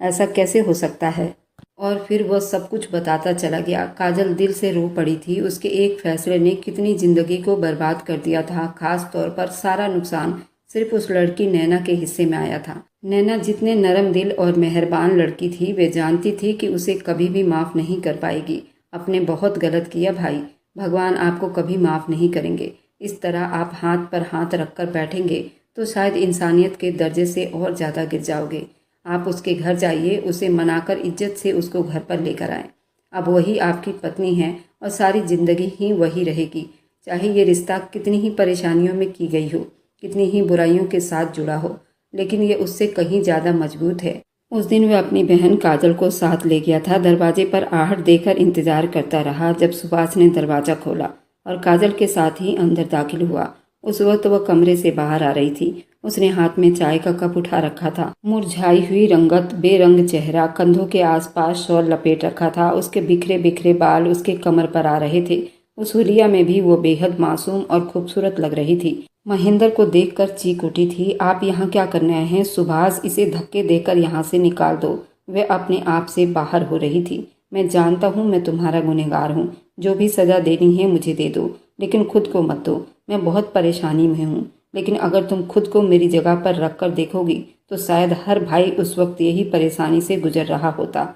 ऐसा कैसे हो सकता है? और फिर वह सब कुछ बताता चला गया। काजल दिल से रो पड़ी थी। उसके एक फैसले ने कितनी जिंदगी को बर्बाद कर दिया था। खास तौर पर सारा नुकसान सिर्फ उस लड़की नैना के हिस्से में आया था। नैना जितने नरम दिल और मेहरबान लड़की थी, वे जानती थी कि उसे कभी भी माफ़ नहीं कर पाएगी। आपने बहुत गलत किया भाई। भगवान आपको कभी माफ़ नहीं करेंगे। इस तरह आप हाथ पर हाथ रखकर बैठेंगे तो शायद इंसानियत के दर्जे से और ज़्यादा गिर जाओगे। आप उसके घर जाइए, उसे मनाकर इज्जत से उसको घर पर लेकर आएं। अब वही आपकी पत्नी है और सारी ज़िंदगी ही वही रहेगी। चाहे ये रिश्ता कितनी ही परेशानियों में की गई हो, कितनी ही बुराइयों के साथ जुड़ा हो, लेकिन ये उससे कहीं ज़्यादा मजबूत है। उस दिन वह अपनी बहन काजल को साथ ले गया था। दरवाजे पर आहट देकर इंतजार करता रहा जब सुभाष ने दरवाज़ा खोला और काजल के साथ ही अंदर दाखिल हुआ। उस वक्त वह कमरे से बाहर आ रही थी। उसने हाथ में चाय का कप उठा रखा था। मुरझाई हुई रंगत, बेरंग चेहरा, कंधों के आसपास शॉल लपेट रखा था। उसके बिखरे बिखरे बाल उसके कमर पर आ रहे थे। उस हुलिया में भी वो बेहद मासूम और खूबसूरत लग रही थी। महेंद्र को देखकर चीख उठी थी, आप यहाँ क्या करने आए हैं? सुभाष, इसे धक्के देकर यहाँ से निकाल दो। वह अपने आप से बाहर हो रही थी। मैं जानता हूँ मैं तुम्हारा गुनहगार हूँ। जो भी सज़ा देनी है मुझे दे दो, लेकिन खुद को मत दो। मैं बहुत परेशानी में हूँ, लेकिन अगर तुम खुद को मेरी जगह पर रख कर देखोगी तो शायद हर भाई उस वक्त यही परेशानी से गुजर रहा होता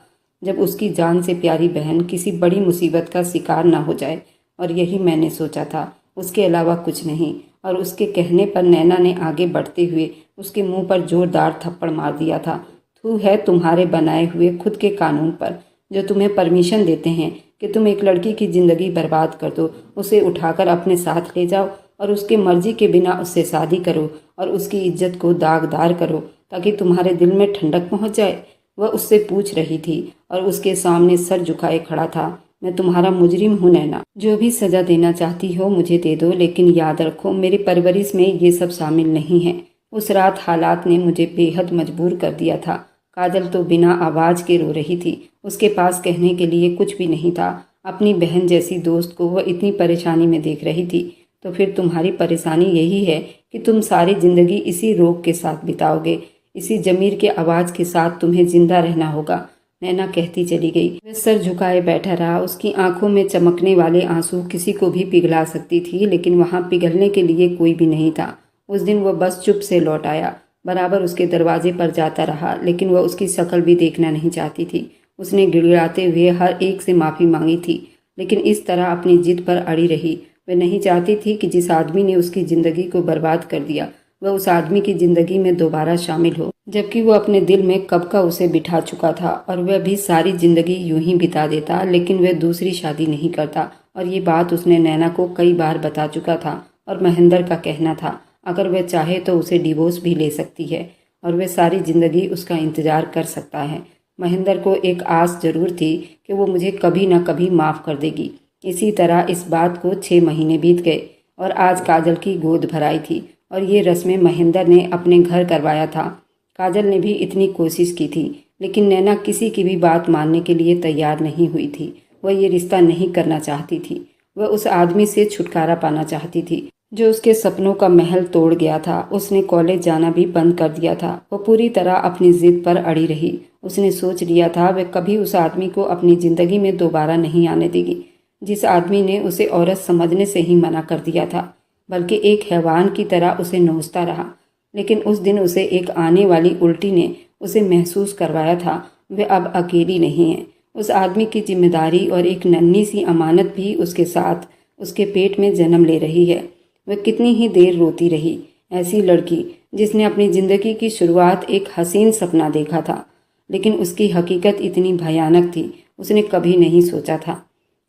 जब उसकी जान से प्यारी बहन किसी बड़ी मुसीबत का शिकार ना हो जाए। और यही मैंने सोचा था, उसके अलावा कुछ नहीं। और उसके कहने पर नैना ने आगे बढ़ते हुए उसके मुंह पर जोरदार थप्पड़ मार दिया था। थू है तुम्हारे बनाए हुए खुद के कानून पर, जो तुम्हें परमिशन देते हैं कि तुम एक लड़की की ज़िंदगी बर्बाद कर दो, उसे उठाकर अपने साथ ले जाओ और उसके मर्जी के बिना उससे शादी करो और उसकी इज्जत को दागदार करो ताकि तुम्हारे दिल में ठंडक पहुंच जाए। वह उससे पूछ रही थी और उसके सामने सर झुकाए खड़ा था, मैं तुम्हारा मुजरिम हूँ नैना। जो भी सज़ा देना चाहती हो मुझे दे दो, लेकिन याद रखो मेरी परवरिश में ये सब शामिल नहीं है। उस रात हालात ने मुझे बेहद मजबूर कर दिया था। काजल तो बिना आवाज़ के रो रही थी। उसके पास कहने के लिए कुछ भी नहीं था। अपनी बहन जैसी दोस्त को वह इतनी परेशानी में देख रही थी। तो फिर तुम्हारी परेशानी यही है कि तुम सारी ज़िंदगी इसी रोग के साथ बिताओगे, इसी जमीर के आवाज़ के साथ तुम्हें जिंदा रहना होगा। नैना कहती चली गई। वह सर झुकाए बैठा रहा। उसकी आंखों में चमकने वाले आंसू किसी को भी पिघला सकती थी, लेकिन वहां पिघलने के लिए कोई भी नहीं था। उस दिन वह बस चुप से लौट आया, बराबर उसके दरवाजे पर जाता रहा, लेकिन वह उसकी शक्ल भी देखना नहीं चाहती थी। उसने गिड़गिड़ाते हुए हर एक से माफ़ी मांगी थी, लेकिन इस तरह अपनी जिद पर अड़ी रही। वह नहीं चाहती थी कि जिस आदमी ने उसकी ज़िंदगी को बर्बाद कर दिया वह उस आदमी की ज़िंदगी में दोबारा शामिल हो, जबकि वो अपने दिल में कब का उसे बिठा चुका था और वह भी सारी ज़िंदगी यूं ही बिता देता, लेकिन वह दूसरी शादी नहीं करता। और ये बात उसने नैना को कई बार बता चुका था। और महेंद्र का कहना था अगर वह चाहे तो उसे डिवोर्स भी ले सकती है और वह सारी ज़िंदगी उसका इंतज़ार कर सकता है। महेंद्र को एक आस जरूर थी कि वो मुझे कभी न कभी माफ़ कर देगी। इसी तरह इस बात को 6 महीने बीत गए और आज काजल की गोद भराई थी और ये रस्में महेंद्र ने अपने घर करवाया था। काजल ने भी इतनी कोशिश की थी, लेकिन नैना किसी की भी बात मानने के लिए तैयार नहीं हुई थी। वह ये रिश्ता नहीं करना चाहती थी। वह उस आदमी से छुटकारा पाना चाहती थी जो उसके सपनों का महल तोड़ गया था। उसने कॉलेज जाना भी बंद कर दिया था। वह पूरी तरह अपनी जिद पर अड़ी रही। उसने सोच लिया था वह कभी उस आदमी को अपनी ज़िंदगी में दोबारा नहीं आने देगी जिस आदमी ने उसे औरत समझने से ही मना कर दिया था, बल्कि एक हैवान की तरह उसे नोचता रहा। लेकिन उस दिन उसे एक आने वाली उल्टी ने उसे महसूस करवाया था वह अब अकेली नहीं है। उस आदमी की जिम्मेदारी और एक नन्ही सी अमानत भी उसके साथ उसके पेट में जन्म ले रही है। वह कितनी ही देर रोती रही। ऐसी लड़की जिसने अपनी ज़िंदगी की शुरुआत एक हसीन सपना देखा था, लेकिन उसकी हकीकत इतनी भयानक थी उसने कभी नहीं सोचा था।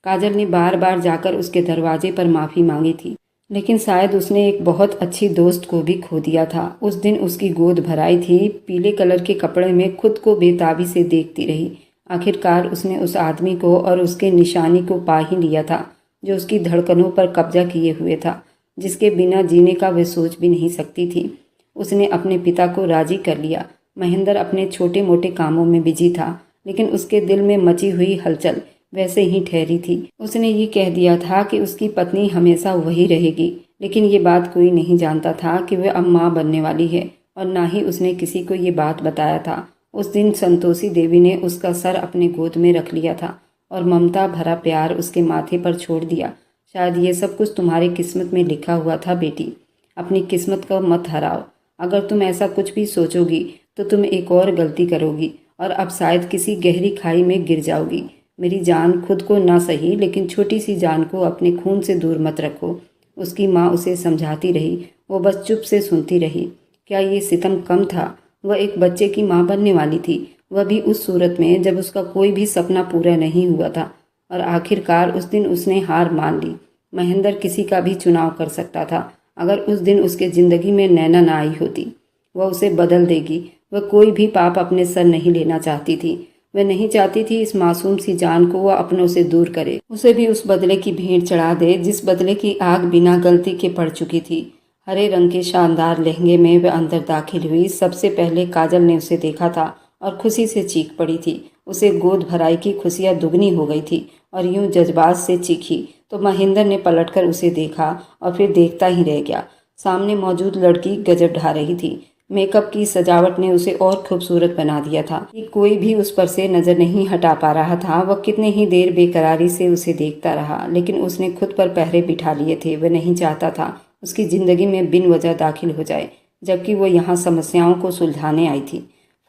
काजल ने बार बार जाकर उसके दरवाजे पर माफ़ी मांगी थी, लेकिन शायद उसने एक बहुत अच्छी दोस्त को भी खो दिया था। उस दिन उसकी गोद भराई थी। पीले कलर के कपड़े में खुद को बेताबी से देखती रही। आखिरकार उसने उस आदमी को और उसके निशानी को पा ही लिया था जो उसकी धड़कनों पर कब्जा किए हुए था, जिसके बिना जीने का वह सोच भी नहीं सकती थी। उसने अपने पिता को राजी कर लिया। महेंद्र अपने छोटे मोटे कामों में बिजी था, लेकिन उसके दिल में मची हुई हलचल वैसे ही ठहरी थी। उसने ये कह दिया था कि उसकी पत्नी हमेशा वही रहेगी, लेकिन ये बात कोई नहीं जानता था कि वह अब माँ बनने वाली है, और ना ही उसने किसी को ये बात बताया था। उस दिन संतोषी देवी ने उसका सर अपने गोद में रख लिया था और ममता भरा प्यार उसके माथे पर छोड़ दिया। शायद ये सब कुछ तुम्हारी किस्मत में लिखा हुआ था बेटी। अपनी किस्मत को मत हराओ। अगर तुम ऐसा कुछ भी सोचोगी तो तुम एक और गलती करोगी और अब शायद किसी गहरी खाई में गिर जाओगी। मेरी जान, खुद को ना सही लेकिन छोटी सी जान को अपने खून से दूर मत रखो। उसकी माँ उसे समझाती रही। वो बस चुप से सुनती रही। क्या ये सितम कम था? वह एक बच्चे की माँ बनने वाली थी, वह भी उस सूरत में जब उसका कोई भी सपना पूरा नहीं हुआ था। और आखिरकार उस दिन उसने हार मान ली। महेंद्र किसी का भी चुनाव कर सकता था। अगर उस दिन उसके ज़िंदगी में नैना ना आई होती, वह उसे बदल देगी। वह कोई भी पाप अपने सर नहीं लेना चाहती थी। वह नहीं चाहती थी इस मासूम सी जान को वह अपनों से दूर करे, उसे भी उस बदले की भेंट चढ़ा दे जिस बदले की आग बिना गलती के पड़ चुकी थी। हरे रंग के शानदार लहंगे में वह अंदर दाखिल हुई। सबसे पहले काजल ने उसे देखा था और खुशी से चीख पड़ी थी। उसे गोद भराई की खुशियाँ दुगनी हो गई थी और यूं जज्बात से चीखी तो महेंद्र ने पलटकर उसे देखा और फिर देखता ही रह गया। सामने मौजूद लड़की गजब ढा रही थी। मेकअप की सजावट ने उसे और खूबसूरत बना दिया था कि कोई भी उस पर से नज़र नहीं हटा पा रहा था। वह कितने ही देर बेकरारी से उसे देखता रहा, लेकिन उसने खुद पर पहरे बिठा लिए थे। वह नहीं चाहता था उसकी ज़िंदगी में बिन वजह दाखिल हो जाए, जबकि वो यहाँ समस्याओं को सुलझाने आई थी।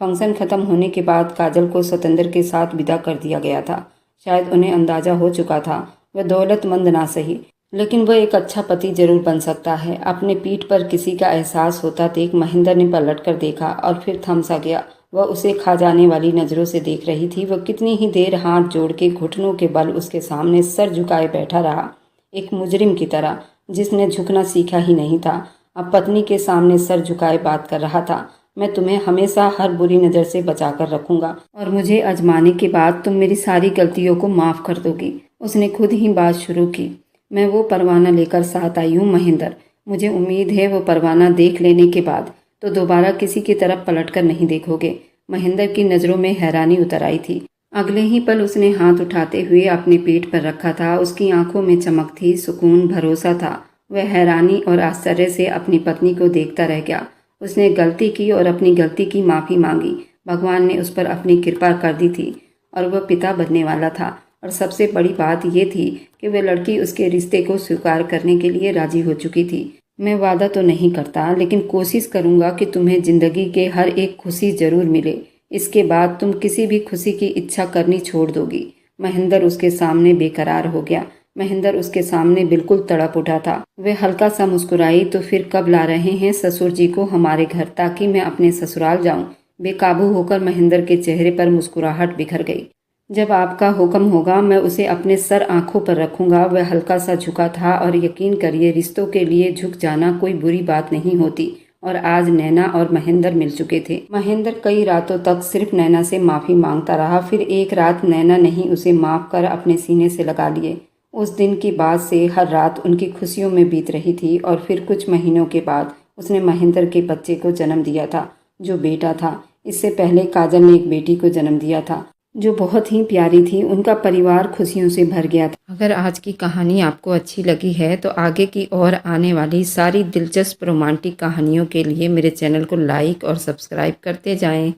फंक्शन ख़त्म होने के बाद काजल को सतेंद्र के साथ विदा कर दिया गया था। शायद उन्हें अंदाज़ा हो चुका था वह दौलतमंद ना सही, लेकिन वह एक अच्छा पति जरूर बन सकता है। अपने पीठ पर किसी का एहसास होता देख महेंद्र ने पलटकर देखा और फिर थम सा गया। वह उसे खा जाने वाली नज़रों से देख रही थी। वह कितनी ही देर हाथ जोड़ के घुटनों के बल उसके सामने सर झुकाए बैठा रहा, एक मुजरिम की तरह जिसने झुकना सीखा ही नहीं था। अब पत्नी के सामने सर झुकाए बात कर रहा था। मैं तुम्हें हमेशा हर बुरी नज़र से बचा कर रखूंगा और मुझे आजमाने के बाद तुम मेरी सारी गलतियों को माफ़ कर दोगी। उसने खुद ही बात शुरू की। मैं वो परवाना लेकर साथ आई हूँ महेंद्र। मुझे उम्मीद है वो परवाना देख लेने के बाद तो दोबारा किसी की तरफ पलटकर नहीं देखोगे। महेंद्र की नज़रों में हैरानी उतर आई थी। अगले ही पल उसने हाथ उठाते हुए अपने पेट पर रखा था। उसकी आंखों में चमक थी, सुकून, भरोसा था। वह हैरानी और आश्चर्य से अपनी पत्नी को देखता रह गया। उसने गलती की और अपनी गलती की माफ़ी मांगी। भगवान ने उस पर अपनी कृपा कर दी थी और वह पिता बनने वाला था। और सबसे बड़ी बात यह थी कि वह लड़की उसके रिश्ते को स्वीकार करने के लिए राजी हो चुकी थी। मैं वादा तो नहीं करता, लेकिन कोशिश करूंगा कि तुम्हें ज़िंदगी के हर एक खुशी ज़रूर मिले। इसके बाद तुम किसी भी खुशी की इच्छा करनी छोड़ दोगी। महेंद्र उसके सामने बेकरार हो गया। महेंद्र उसके सामने बिल्कुल तड़प उठा था। वह हल्का सा मुस्कुराई। तो फिर कब ला रहे हैं ससुर जी को हमारे घर, ताकि मैं अपने ससुराल जाऊं? बेकाबू होकर महेंद्र के चेहरे पर मुस्कुराहट बिखर गई। जब आपका हुक्म होगा मैं उसे अपने सर आंखों पर रखूंगा। वह हल्का सा झुका था और यकीन करिए रिश्तों के लिए झुक जाना कोई बुरी बात नहीं होती। और आज नैना और महेंद्र मिल चुके थे। महेंद्र कई रातों तक सिर्फ नैना से माफ़ी मांगता रहा। फिर एक रात नैना ने ही उसे माफ़ कर अपने सीने से लगा लिए। उस दिन के बाद से हर रात उनकी खुशियों में बीत रही थी। और फिर कुछ महीनों के बाद उसने महेंद्र के बच्चे को जन्म दिया था, जो बेटा था। इससे पहले काजल ने एक बेटी को जन्म दिया था, जो बहुत ही प्यारी थी। उनका परिवार खुशियों से भर गया था। अगर आज की कहानी आपको अच्छी लगी है तो आगे की और आने वाली सारी दिलचस्प रोमांटिक कहानियों के लिए मेरे चैनल को लाइक और सब्सक्राइब करते जाएं।